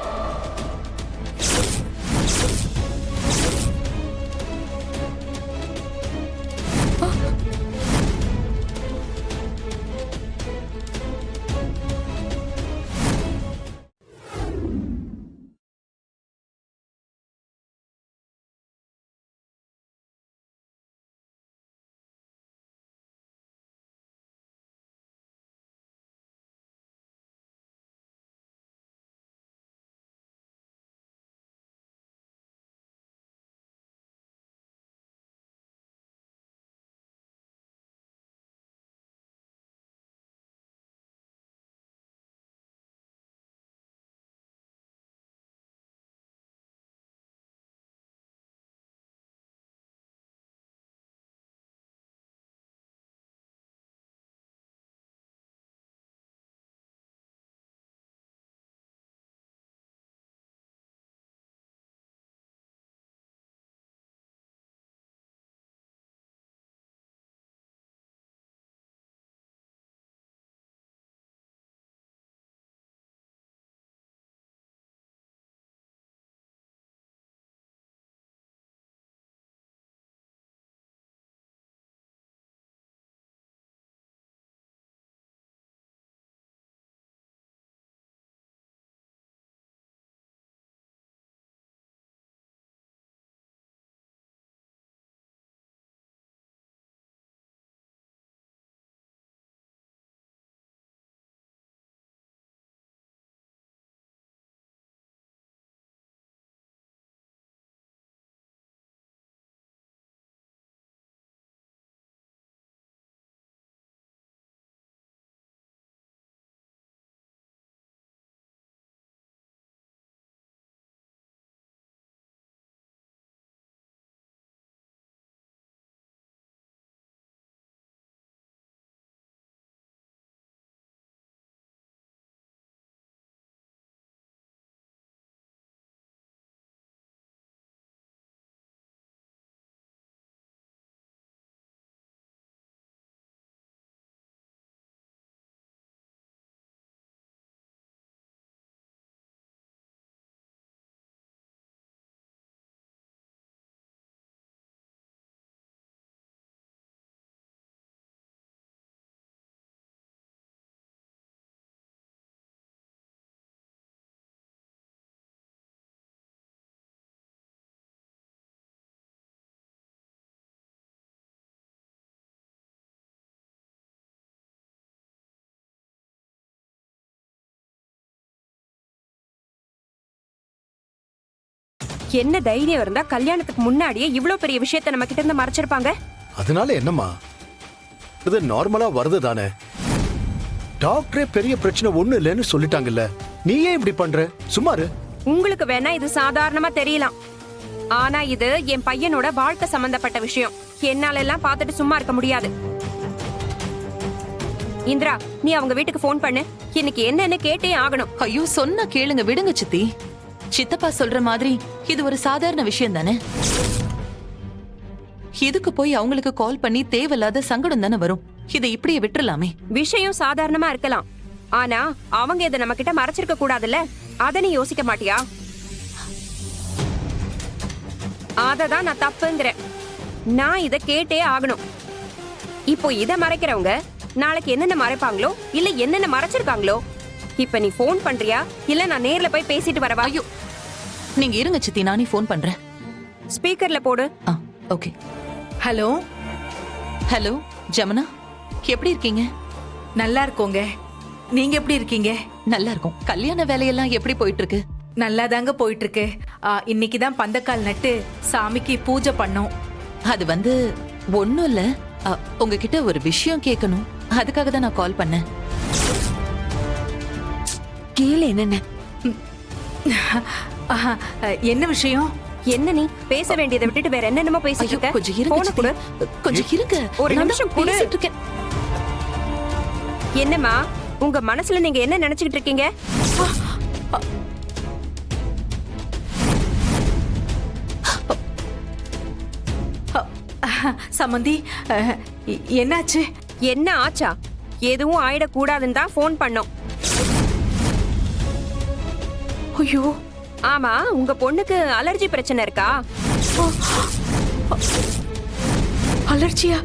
என்ன தைரியம் இருந்தா கல்யாணத்துக்கு முன்னாடியே இவ்ளோ பெரிய விஷயத்த நம்ம கிட்ட இருந்து மறைச்சிருப்பாங்க? அதனால என்னம்மா, இது நார்மலா வருது தானே. டாக்டரே பெரிய பிரச்சனை ஒண்ணு இல்லைன்னு சொல்லிட்டாங்கல்ல, நீ ஏன் இப்படி பண்ற? சும்மாரு. உங்களுக்கு வேணா இது சாதாரணமா தெரியலாம், ஆனா இது என் பையனோட வாழ்க்கை சம்பந்தப்பட்ட விஷயம். என்னால எல்லாம் பார்த்துட்டு சும்மா இருக்க முடியாது. இந்திரா, நீ அவங்க வீட்டுக்கு ஃபோன் பண்ணு. இன்னைக்கு என்னன்னு கேட்டே ஆகணும். ஐயோ சொன்னா கேளுங்க, விடுங்க சித்தி. சித்தப்பா சொல்ற மாதிரி இது ஒரு சாதாரண விஷயம் தானே. இதுக்கு போய் அவங்களுக்கு கால் பண்ணி தேவையில்லாத சங்கடம் தானே வரும். இதை இப்படியே விட்டுறலாமே. விஷயம் சாதாரணமா இருக்கலாம், ஆனா அவங்க இதை நம்ம கிட்ட மறைச்சிருக்க கூடாதுல்ல. அத நீ யோசிக்க மாட்டியா? அததான் நான் தப்புங்கிறேன். நான் இத கேட்டே ஆகணும். இப்போ இத மறைக்கிறவங்க நாளைக்கு என்னென்ன மறைப்பாங்களோ, இல்ல என்னென்ன மறைச்சிருக்காங்களோ. இப்ப நீ ஃபோன் பண்றியா, இல்ல நான் நேர்ல போய் பேசிட்டு வரவா? ஐயோ நீங்க இருங்க சித்தி, நானே ஃபோன் பண்றேன். ஸ்பீக்கர்ல போடு. ஓகே. ஹலோ ஹலோ ஜமுனா, எப்படி இருக்கீங்க? நல்லா இருக்கோங்க. நீங்க எப்படி இருக்கீங்க? நல்லா இருக்கும். கல்யாண வேலையெல்லாம் எப்படி போயிட்டு இருக்கு? நல்லா தாங்க போயிட்டு இருக்கு. இன்னைக்கு தான் பந்தக்கால் நட்டு சாமிக்கு பூஜை பண்ணோம். அது ஒண்ணும் இல்ல, உங்ககிட்ட ஒரு விஷயம் கேட்கணும். அதுக்காக தான் நான் கால் பண்ணேன். கேளு என்னென்ன. என்ன விஷயம்? என்ன நீ பேச வேண்டியதை விட்டுட்டு வேற என்னென்னமோ பேசிட்டு இருக்க? கொஞ்சம் இருங்க சித்தி. கொஞ்சம் இருங்க, ஒரு நிமிஷம் கூட. பேசிட்டு இருக்கேன். என்னம்மா, உங்க மனசுல நீங்க என்ன நினைச்சுக்கிட்டு இருக்கீங்க? சமந்தி, என்னாச்சு? என்ன ஆச்சா? எதுவும் ஆயிடக்கூடாதுன்னு தான் ஃபோன் பண்ணோம். ஐயோ, ஆமா, உங்க பொண்ணுக்கு அலர்ஜி பிரச்சனை இருக்கா? அலர்ஜியா?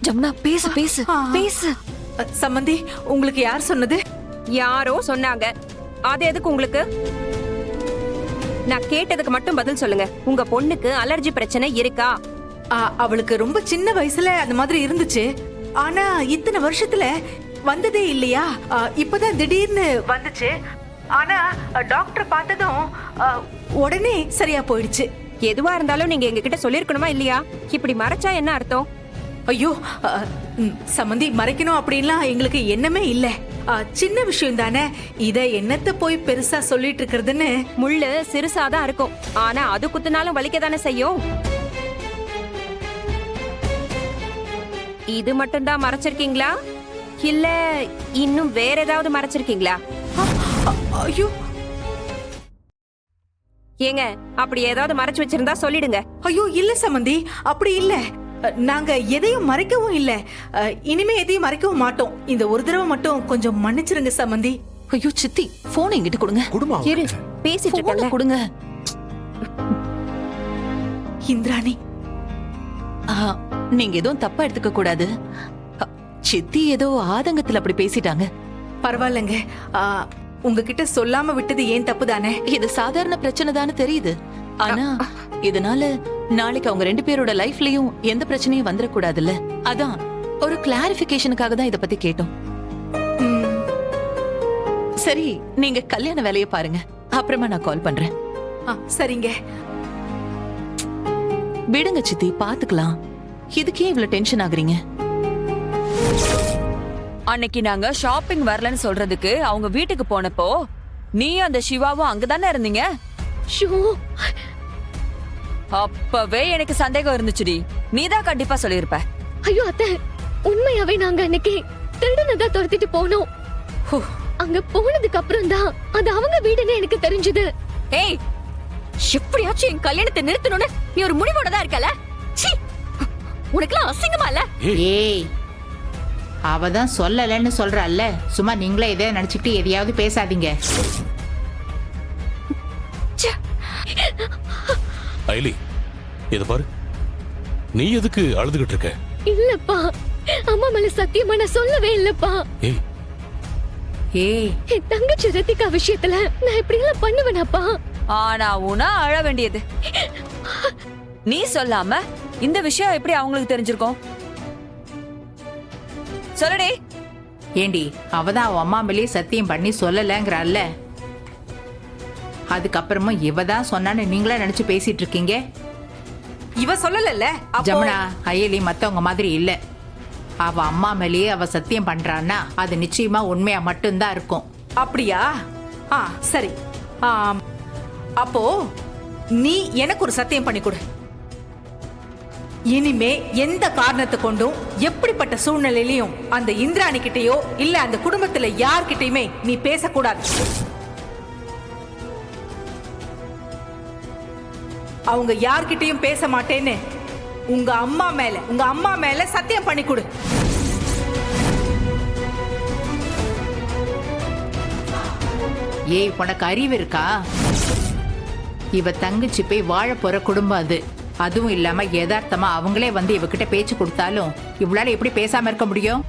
ஜமுனா பேசு பேசு பேசு. சமந்தி, உங்களுக்கு யார் சொன்னது? யாரோ சொன்னாங்க. அது எதுக்கு உங்களுக்கு? நான் கேட்டதுக்கு மட்டும் பதில் சொல்லுங்க. உங்க பொண்ணுக்கு அலர்ஜி பிரச்சனை இருக்கா? அவளுக்கு ரொம்ப சின்ன வயசுல அந்த மாதிரி இருந்துச்சு. ஆனா இத்தனை வருஷத்துல வந்ததே இல்லையா. இப்பதான் திடீர்னு வந்துச்சு. ஆனா டாக்டர் பார்த்ததும் உடனே சரியா போயிடுச்சு. எதுவா இருந்தாலும் நீங்க எங்ககிட்ட சொல்லிருக்கணுமா இல்லையா? இப்படி மறைச்சா என்ன அர்த்தம்? ஐயோ சமந்தி, மறைக்கணும் அப்படின்லாம் எங்களுக்கு எண்ணமே இல்ல. சின்ன விஷயம் தானே, இத என்னத்த போய் பெருசா சொல்லிட்டு இருக்கிறதுன்னு. முள்ளு சிறுசாதான் இருக்கும், ஆனா அது குத்துனாலும் வலிக்க தானே செய்யும். இது மட்டும் தான் மறைச்சிருக்கீங்களா, இல்ல இன்னும் வேற ஏதாவது மறைச்சிருக்கீங்களா? ஐயோ ஏங்க, அப்படி ஏதாவது மறைச்சு வச்சிருந்தா சொல்லிடுங்க. ஐயோ இல்ல சமந்தி, அப்படி இல்ல. நாங்க எதையும் மறைக்கவும் இல்ல, இனிமே எதையும் மறைக்கவும் மாட்டோம். இந்த ஒரு தடவை மட்டும் கொஞ்சம் மன்னிச்சிருங்க சமந்தி. ஐயோ சித்தி, போன் என்கிட்ட கொடுங்க. குடுமா இரு, பேசிட்டு இருக்கேன்ல. கொடுங்க. இந்திராணி, நீங்க எதுவும் தப்பா எடுத்துக்க கூடாது. சித்தி ஏதோ ஆதங்கத்துல அப்படி பேசிட்டாங்க. பரவாயில்லங்க. உங்ககிட்ட சொல்லாம விட்டது ஏன் தப்பு தானே. இது சாதாரண பிரச்சனை தானே தெரியுது, ஆனா இதனால நாளைக்கு அவங்க ரெண்டு பேரோட லைஃப்லயும் எந்த பிரச்சனையும் வந்துடக்கூடாதுல்ல. அதான் ஒரு கிளாரிபிகேஷனுக்காக தான் இத பத்தி கேட்டோம். சரி, நீங்க கல்யாண வேலையை பாருங்க, அப்புறமா நான் கால் பண்றேன். சரிங்க. விடுங்க சித்தி, பாத்துக்கலாம். இதுக்கே இவ்வளவு டென்ஷன் ஆகுறீங்க? அன்னைக்கு நாங்க ஷாப்பிங் வரலன்னு சொல்றதுக்கு அவங்க வீட்டுக்கு போனப்போ நீ அந்த சிவாவும் அங்கதானே இருந்தீங்க. அப்பவே எனக்கு சந்தேகம் இருந்துச்சுடி. நீதான் கண்டிப்பா சொல்லிருப்ப. ஐயோ அத்தை, உண்மையாவே நாங்க அன்னைக்கு திருடனதா துரத்திட்டு போனோம். அங்க போனதுக்கு அப்புறம் தான் அது அவங்க வீடுன்னு எனக்கு தெரிஞ்சது. ஏய், எப்படியாச்சும் என் கல்யாணத்தை நிறுத்தணும்னு நீ ஒரு முடிவோட தான் இருக்கல. உனக்குலாம் அசிங்கமா இல்ல? ஏய், அவதான் சொல்லலன்னு சொல்றல்ல, சும்மா நீங்களே இதே நினைச்சுக்கிட்டு எதையாவது பேசாதீங்க. ஐலி, இத பாரு, நீ எதுக்கு அழுதுகிட்டு இருக்க? இல்லப்பா, அம்மா மேல சத்தியமா நான் சொல்லவே இல்லப்பா. ஏய் ஏய், என் தங்கச்சி ரித்திகா விஷயத்துல நான் இப்படி எல்லாம் பண்ணுவேனாப்பா? ஆனா உனா அழ வேண்டியது நீ சொல்லாம இந்த விஷயம் எப்படி அவங்களுக்கு தெரிஞ்சிருக்கும்? சொல்லுடே. ஏண்டி அவதான் அவ அம்மா மேலேயே சத்தியம் பண்ணி சொல்லலங்கிறாள்ல, அதுக்கப்புறமும் இவ தான் சொன்னான்னு நீங்களா நினைச்சு பேசிட்டு இருக்கீங்க. இவ சொல்லல. ஜமுனா, அயலி மத்தவங்க மாதிரி இல்ல. அவ அம்மா மேலேயே அவ சத்தியம் பண்றான்னா அது நிச்சயமா உண்மையா மட்டும்தான் இருக்கும். அப்படியா? சரி. அப்போ நீ எனக்கு ஒரு சத்தியம் பண்ணி கொடு. இனிமே எந்த காரணத்தை கொண்டும் எப்படிப்பட்ட சூழ்நிலையிலையும் அந்த இந்திராணி கிட்டயோ இல்ல அந்த குடும்பத்துல யார்கிட்டயுமே நீ பேசக்கூடாது. அவங்க யார்கிட்டயும் பேச மாட்டேன்னு உங்க அம்மா மேல சத்தியம் பண்ணி கொடு. ஏய், உனக்கு அறிவு இருக்கா? இவ தங்கச்சி போய் வாழ போற குடும்பம் அது. அதுவும் இல்லாம யதார்த்தமா அவங்களே வந்து இவகிட்ட பேச்சு கொடுத்தாலும் இவளால எப்படி பேசாம இருக்க முடியும்?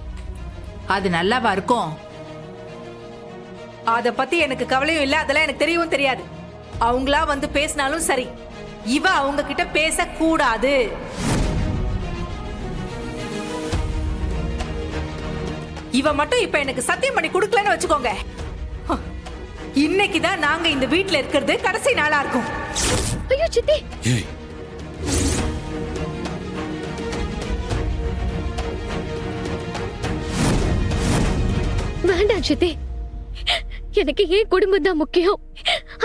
அது நல்லாவா இருக்கும்? அத பத்தி எனக்கு கவலையும் இல்ல, அதெல்லாம் எனக்கு தெரியவும் தெரியாது. அவங்களா வந்து பேசினாலும் சரி, இவ அவங்க கிட்ட பேச கூடாது. இவ மட்டும் இப்ப எனக்கு சத்தியம் பண்ணி கொடுக்கலன்னு வச்சுக்கோங்க, இன்னைக்குதான் நாங்க இந்த வீட்ல இருக்கிறது கடைசி நாளா இருக்கும். ஐயோ சித்தி, ஏய், வேண்டாம் சித்தி. எனக்கு ஏன் குடும்பம் தான் முக்கியம்.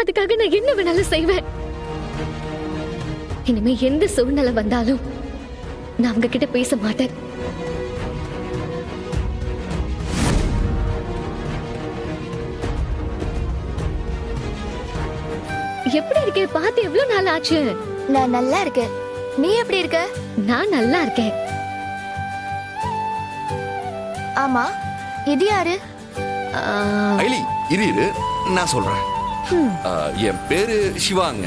அதுக்காக நான் என்ன வேணாலும் செய்வேன். இனிமே எந்த சூழ்நிலை வந்தாலும் நான் அவங்க கிட்ட பேச மாட்டேன். எப்படி இருக்கே? பார்த்து எவ்வளவு நாள் ஆச்சு? நான் நல்லா இருக்கேன். நீ எப்படி இருக்க? நான் நல்லா இருக்கேன். ஆமா, இது யாரு? ஐலி, இரு நான் சொல்றேன். என் பேரு சிவாங்க.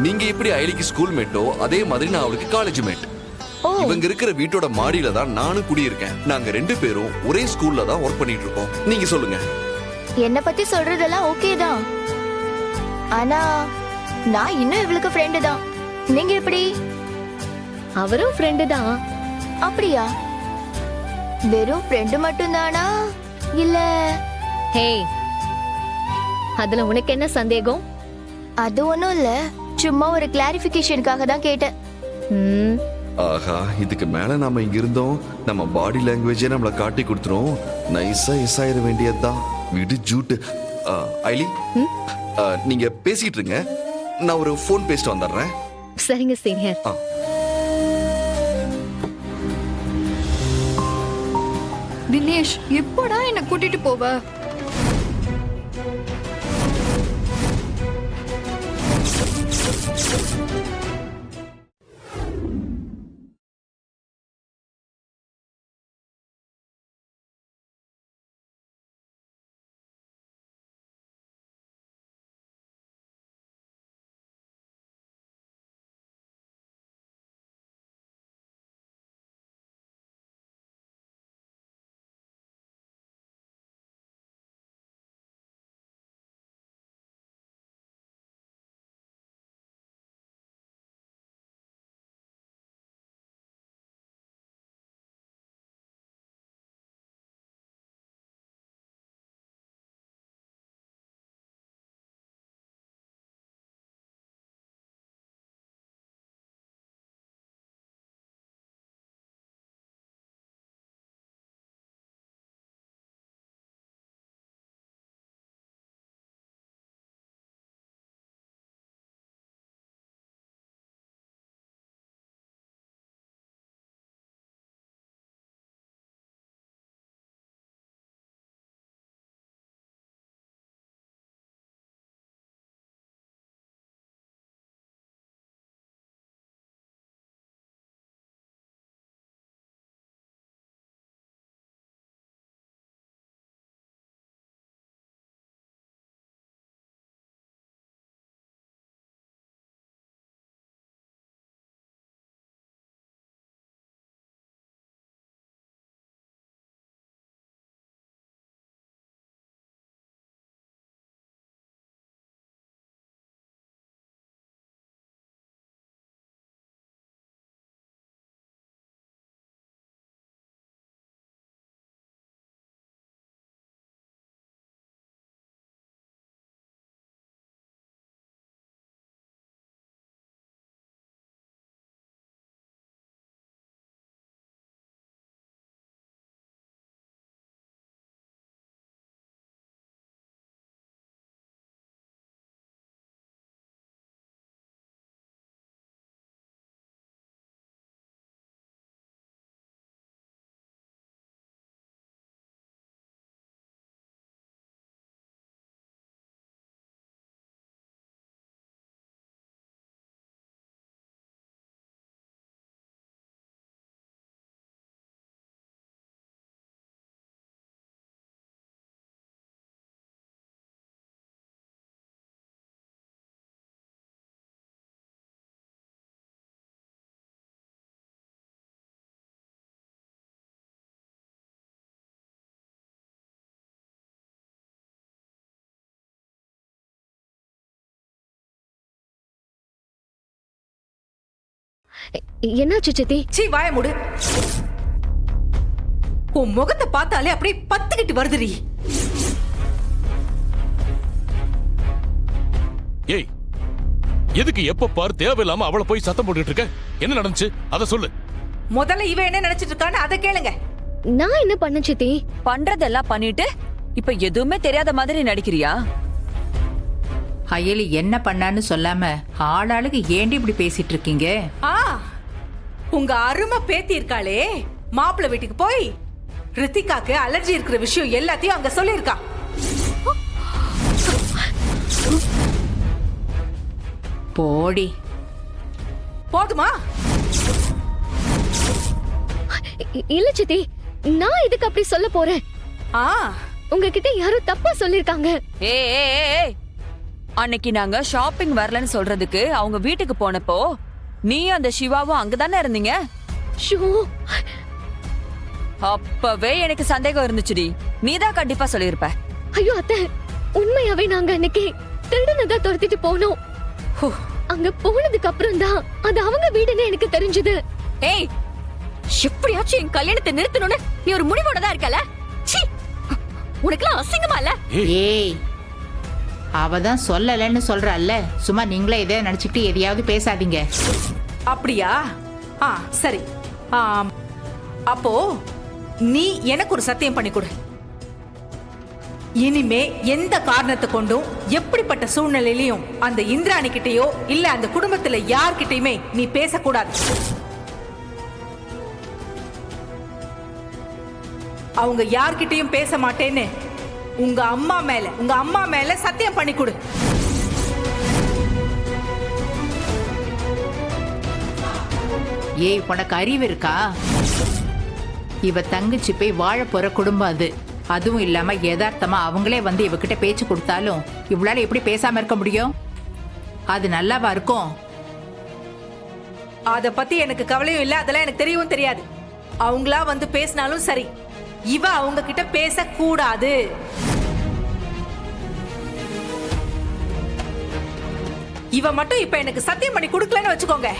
நீங்க எப்படி ஐலிக்கு ஸ்கூல் மேட்டோ அதே மாதிரி நான் அவளுக்கு காலேஜ் மேட். இவங்க இருக்கிற வீட்டோட மாடியில தான் நானும் குடியிருக்கேன். நாங்க 2 பேரும் ஒரே ஸ்கூல்ல தான் ஒர்க் பண்ணிட்டு இருக்கோம். நீங்க சொல்லுங்க. என்ன பத்தி சொல்றதெல்லாம் ஓகே தான், ஆனா நான் இன்னும் இவளுக்கு ஃப்ரெண்டு தான். நீங்க எப்படி? அவரும் ஃப்ரெண்டு தான். அப்படியா? வெறும் ஃப்ரெண்டு மட்டும் தானா இல்ல? ஹே, அதுல உனக்கு என்ன சந்தேகம்? அது ஒண்ணும் இல்ல, சும்மா ஒரு கிளாரிபிகேஷனுக்காக தான் கேட்டேன். ஆஹா, இதுக்கு மேல நாம இங்க இருந்தோம் நம்ம பாடி லாங்குவேஜே நம்மள காட்டி கொடுத்துரும். நைஸா எஸ் ஆயிட வேண்டியதுதான். விடு ஜூட்டு. ஐலி, நீங்க பேசிட்டு இருங்க, நான் ஒரு ஃபோன் பேசிட்டு வந்துடுறேன். சரிங்க சீனியர். தினேஷ், எப்போடா என்ன கூட்டிட்டு போவ? என்னாச்சு சித்தி? சீ வாய மூடு. உன் முகத்தை பார்த்தாலே அப்படியே பத்துக்கிட்டு வருதுடி. ஏய், எதுக்கு எப்ப பாரு தேவையில்லாம அவளை போய் சத்தம் போட்டுட்டு இருக்க? என்ன நடந்துச்சு அத சொல்லு. முதல்ல இவ என்ன நினைச்சிட்டு இருக்கான்னு அதை கேளுங்க. நான் என்ன பண்ண சித்தி? பண்றதெல்லாம் பண்ணிட்டு இப்ப எதுவுமே தெரியாத மாதிரி நடிக்கிறியா? அயலி என்ன பண்ணான்னு சொல்லாம ஆளாளுக்கு ஏண்டி இப்படி பேசிட்டு இருக்கீங்க? உங்க அருமை பேத்தி இருக்காளே, மாப்பிள்ளை வீட்டுக்கு போய் ரித்திகாக்கு அலர்ஜி இருக்கிற விஷயம் எல்லாத்தையும் அங்க சொல்லியிருக்கா. போடி. போதுமா? இல்ல சித்தி, நான் இதுக்கு அப்படி சொல்ல போறேன். உங்ககிட்ட யாரோ தப்பா சொல்லிருக்காங்க. ஏய், அன்னைக்கு நாங்க ஷாப்பிங் வரலன்னு சொல்றதுக்கு அவங்க வீட்டுக்கு போனப்போ நீ அந்த சிவாவும் அங்கதானே இருந்தீங்க. அப்பவே எனக்கு சந்தேகம் இருந்துச்சுடி. நீதான் கண்டிப்பா சொல்லிருப்ப. ஐயோ அத்தை, உண்மையாவே நாங்க அன்னைக்கு திருடனதா துரத்திட்டு போனோம். அங்க போனதுக்கு அப்புறம் தான் அது அவங்க வீடுன்னு எனக்கு தெரிஞ்சது. ஏய், எப்படியாச்சும் என் கல்யாணத்தை நிறுத்தணும்னு நீ ஒரு முடிவோட தான் இருக்கல. உனக்குலாம் அசிங்கமா இல்ல? ஏய், அவதான் சொல்லலன்னு சொல்றல்ல, சும்மா நீங்களே இதே நினைச்சுக்கிட்டு எதையாவது பேசாதீங்க. அப்படியா? சரி. அப்போ நீ எனக்கு ஒரு சத்தியம் பண்ணி கொடு. இனிமே எந்த காரணத்தை கொண்டும் எப்படிப்பட்ட சூழ்நிலையிலையும் அந்த இந்திராணி கிட்டயோ இல்ல அந்த குடும்பத்துல யார்கிட்டயுமே நீ பேசக்கூடாது. அவங்க யார்கிட்டயும் பேச மாட்டேன்னு உங்க அம்மா மேல சத்தியம் பண்ணி கொடு. ஏய், உனக்கு அறிவு இருக்கா? இவ தங்கச்சி போய் வாழ போற குடும்பம் அது. அதுவும் இல்லாம யதார்த்தமா அவங்களே வந்து இவகிட்ட பேச்சு கொடுத்தாலும் இவளால எப்படி பேசாம இருக்க முடியும்? அது நல்லாவா இருக்கும்? அத பத்தி எனக்கு கவலையும் இல்ல, அதெல்லாம் எனக்கு தெரியவும் தெரியாது. அவங்களா வந்து பேசினாலும் சரி, இவ அவங்க கிட்ட பேசக்கூடாது. இவ மட்டும் இப்ப எனக்கு சத்தியம் பண்ணி கொடுக்கலன்னு வச்சுக்கோங்க,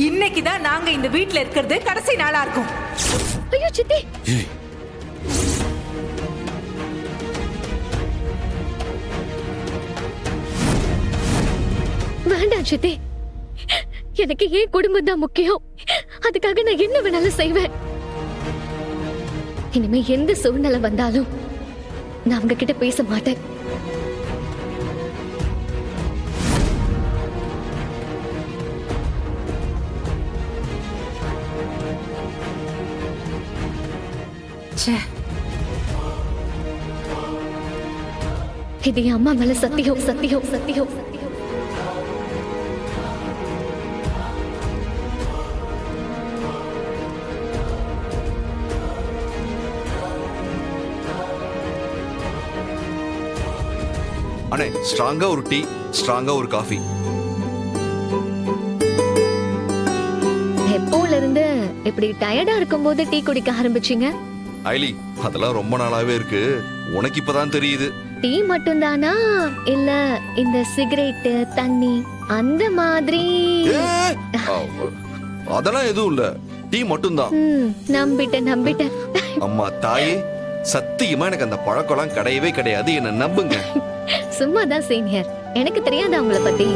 இன்னைக்குதான் நாங்க இந்த வீட்ல இருக்கிறது கடைசி நாளா இருக்கும். ஐயோ சித்தி, வேண்டாம் சித்தி. எனக்கு ஏன் குடும்பம் தான் முக்கியம். அதுக்காக நான் என்ன வேணாலும் செய்வேன். இனிமே எந்த சூழ்நிலை வந்தாலும் நான் அவங்க கிட்ட பேச மாட்டேன். இது என் அம்மா மேல சத்தியம், சத்தியம், சத்தியம். அண்ணே, ஸ்ட்ராங்கா ஒரு டீ, ஸ்ட்ராங்கா ஒரு காஃபி. எப்போல இருந்து இப்படி டயர்டா இருக்கும்போது டீ குடிக்க ஆரம்பிச்சீங்க? ஐலி, அதெல்லாம் ரொம்ப நாளாவே இருக்கு, உனக்கு இப்பதான் தெரியுது. டீ மட்டும் தானா இல்ல இந்த சிகரெட், தண்ணி அந்த மாதிரி? அதெல்லாம் எதுவும் இல்ல, டீ மட்டும் தான். நம்பிட்டேன். அம்மா தாயே, சத்தியமா எனக்கு அந்த பழக்கம்லாம் கிடையவே கிடையாது, என்ன நம்புங்க. சும்மாதான் சீனியர், எனக்கு தெரியாத அவங்கள பத்தி.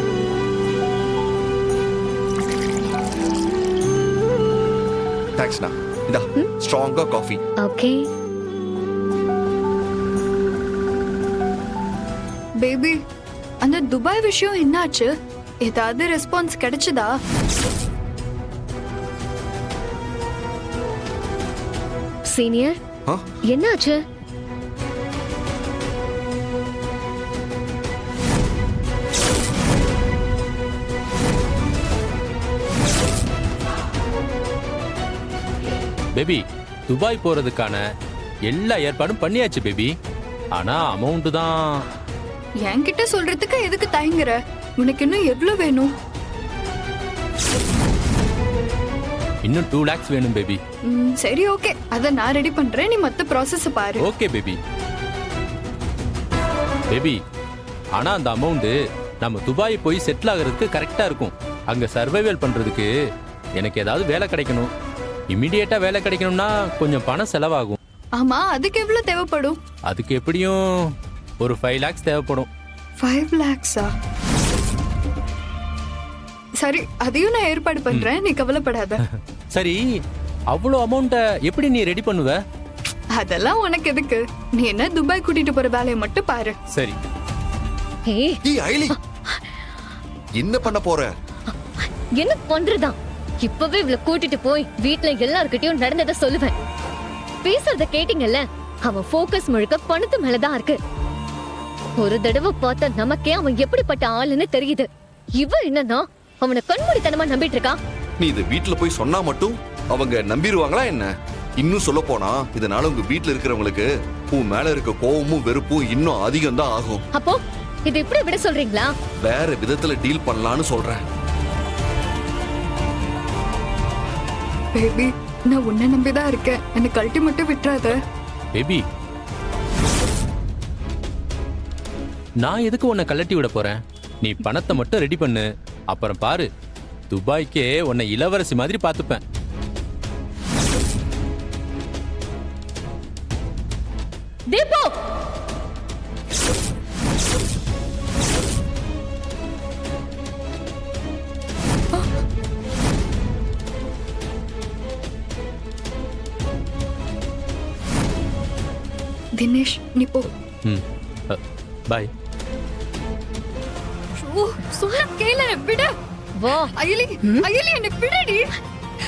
தேங்க்ஸ்ண்ணா. இதா ஸ்ட்ராங்கா காஃபி. ஓகே பேபி, அந்த துபாய் விஷயம் என்னாச்சு? ஏதாவது ரெஸ்பான்ஸ் கிடைச்சதா? சீனியர், என்னாச்சு? பேபி, துபாய் போறதுக்கான எல்லா ஏற்பாடும் பண்ணியாச்சு பேபி. ஆனா அமௌண்ட் தான். என்கிட்ட சொல்றதுக்கு எதுக்கு தயங்குற? உனக்கு இன்னும் எவ்வளவு வேணும்? இன்னும் 2 lakhs வேணும் பேபி. சரி, ஓகே, அத நான் ரெடி பண்றேன், நீ மத்த ப்ராசஸ் பாரு. Okay baby. பேபி, ஆனா அந்த அமௌண்ட் நம்ம துபாய் போய் செட்டில் ஆகிறதுக்கு கரெக்டா இருக்கும். அங்க சர்வைவல் பண்றதுக்கு எனக்கு ஏதாவது வேலை கிடைக்கணும். இமிடியேட்டா வேலை கிடைக்கணும்னா கொஞ்சம் பணம் செலவாகும். ஆமா, அதுக்கு எவ்வளவு தேவைப்படும்? அதுக்கு எப்படியும் ஒரு 5 lakhs தேவைப்படும். 5 lakhs-ஆ? சரி, அதையும் நான் ஏற்பாடு பண்றேன், நீ கவலைப்படாத. சரி, அவ்வளோ அமௌண்ட்டை எப்படி நீ ரெடி பண்ணுவ? அதெல்லாம் உனக்கு எதுக்கு? நீ என்ன துபாய் கூட்டிட்டு போற வேலையை மட்டும் பாரு. சரி. ஏய் ஐலி, என்ன பண்ண போற? என்ன பண்றதா? இப்பவே இவளை கூட்டிட்டு போய் வீட்ல எல்லார்கிட்டயும் நடந்ததை சொல்லுவேன். பேசுறத கேட்டீங்கல்ல, அவன் ஃபோக்கஸ் முழுக்க பணத்து மேலதான் இருக்கு. ஒரு தடவை பார்த்தா நமக்கே அவன் எப்படிப்பட்ட ஆளுன்னு தெரியுது. இவ என்னன்னா அவனை கண்மூடித்தனமா நம்பிட்டு இருக்கா. நீ இதை வீட்டுல போய் சொன்னா மட்டும் அவங்க நம்பிடுவாங்களா என்ன? இன்னும் சொல்ல போனா இதனால உங்க வீட்டுல இருக்கிறவங்களுக்கு உன் மேல இருக்க கோவமும் வெறுப்பும் இன்னும் அதிகம் தான் ஆகும். அப்போ இது இப்படி விட சொல்றீங்களா? வேற விதத்துல டீல் பண்ணலாம்னு சொல்றேன். பேபி, நான் உன்னை நம்பிதான் இருக்கேன், எனக்கு கழட்டி மட்டும் விட்டுறாத. பேபி, நான் எதுக்கு உன்னை கலட்டி விட போறேன்? நீ பணத்தை மட்டும் ரெடி பண்ணு, அப்புறம் பாரு, துபாய்க்கே உன்னை இளவரசி மாதிரி பார்த்துப்பேன். தீபு, தினேஷ், நீ போ. பாய். சொன்ன கேள, விடு. வா அயலி, அயலி, என்ன விடுடி.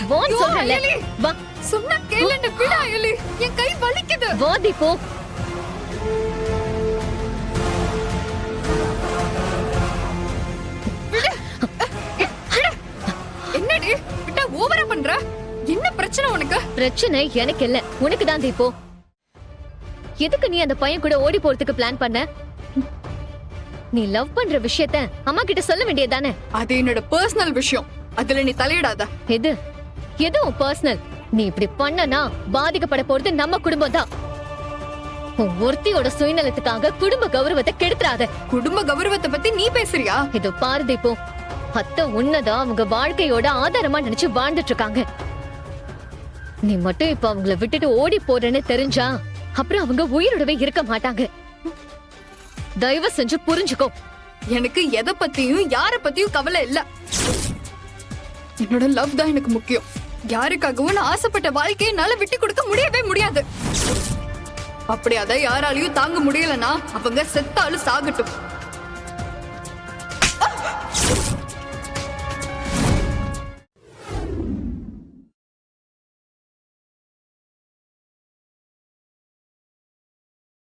வா ஐயோ, சொல்றல. அயலி. வா. சொன்ன கேள, என்ன விடு அயலி. என் கை வலிக்குது. வா தீபு. விடு. என்னடி விட்டா ஓவரா பண்ற? என்ன பிரச்சனை உனக்கு? பிரச்சனை எனக்கு இல்ல, உனக்கு தான் தீபு. எதுக்கு நீ அந்த பையன் கூட ஓடி போறதுக்கு பிளான் பண்ண? நீ லவ் பண்ற விஷயத்த அம்மா கிட்ட சொல்ல வேண்டியதானே? அது என்னோட பர்சனல் விஷயம், அதுல நீ தலையிடாத. எது எதுவும் பர்சனல். நீ இப்படி பண்ணனா பாதிக்கப்பட போறது நம்ம குடும்பம் தான். ஒருத்தியோட சுயநலத்துக்காக குடும்ப கௌரவத்தை கெடுத்துறாத. குடும்ப கௌரவத்தை பத்தி நீ பேசுறியா? இது பாரு தீபு, அத்தை உன்னதான் அவங்க வாழ்க்கையோட ஆதாரமா நினைச்சு வாழ்ந்துட்டு இருக்காங்க. நீ மட்டும் இப்ப அவங்கள விட்டுட்டு ஓடி போறேன்னு தெரிஞ்சா அப்புறம் அவங்க உயிரோடவே இருக்க மாட்டாங்க. தயவு செஞ்சு புரிஞ்சுக்கோ. எனக்கு எதை பத்தியும் யார பத்தியும் கவலை இல்ல. என்னோட லவ் தான் எனக்கு முக்கியம். யாருக்காகவும் நான் ஆசைப்பட்ட வாழ்க்கையை என்னால விட்டு கொடுக்க முடியவே முடியாது. அப்படி அதை யாராலையும் தாங்க முடியலன்னா அவங்க செத்தாலும் சாகட்டும்.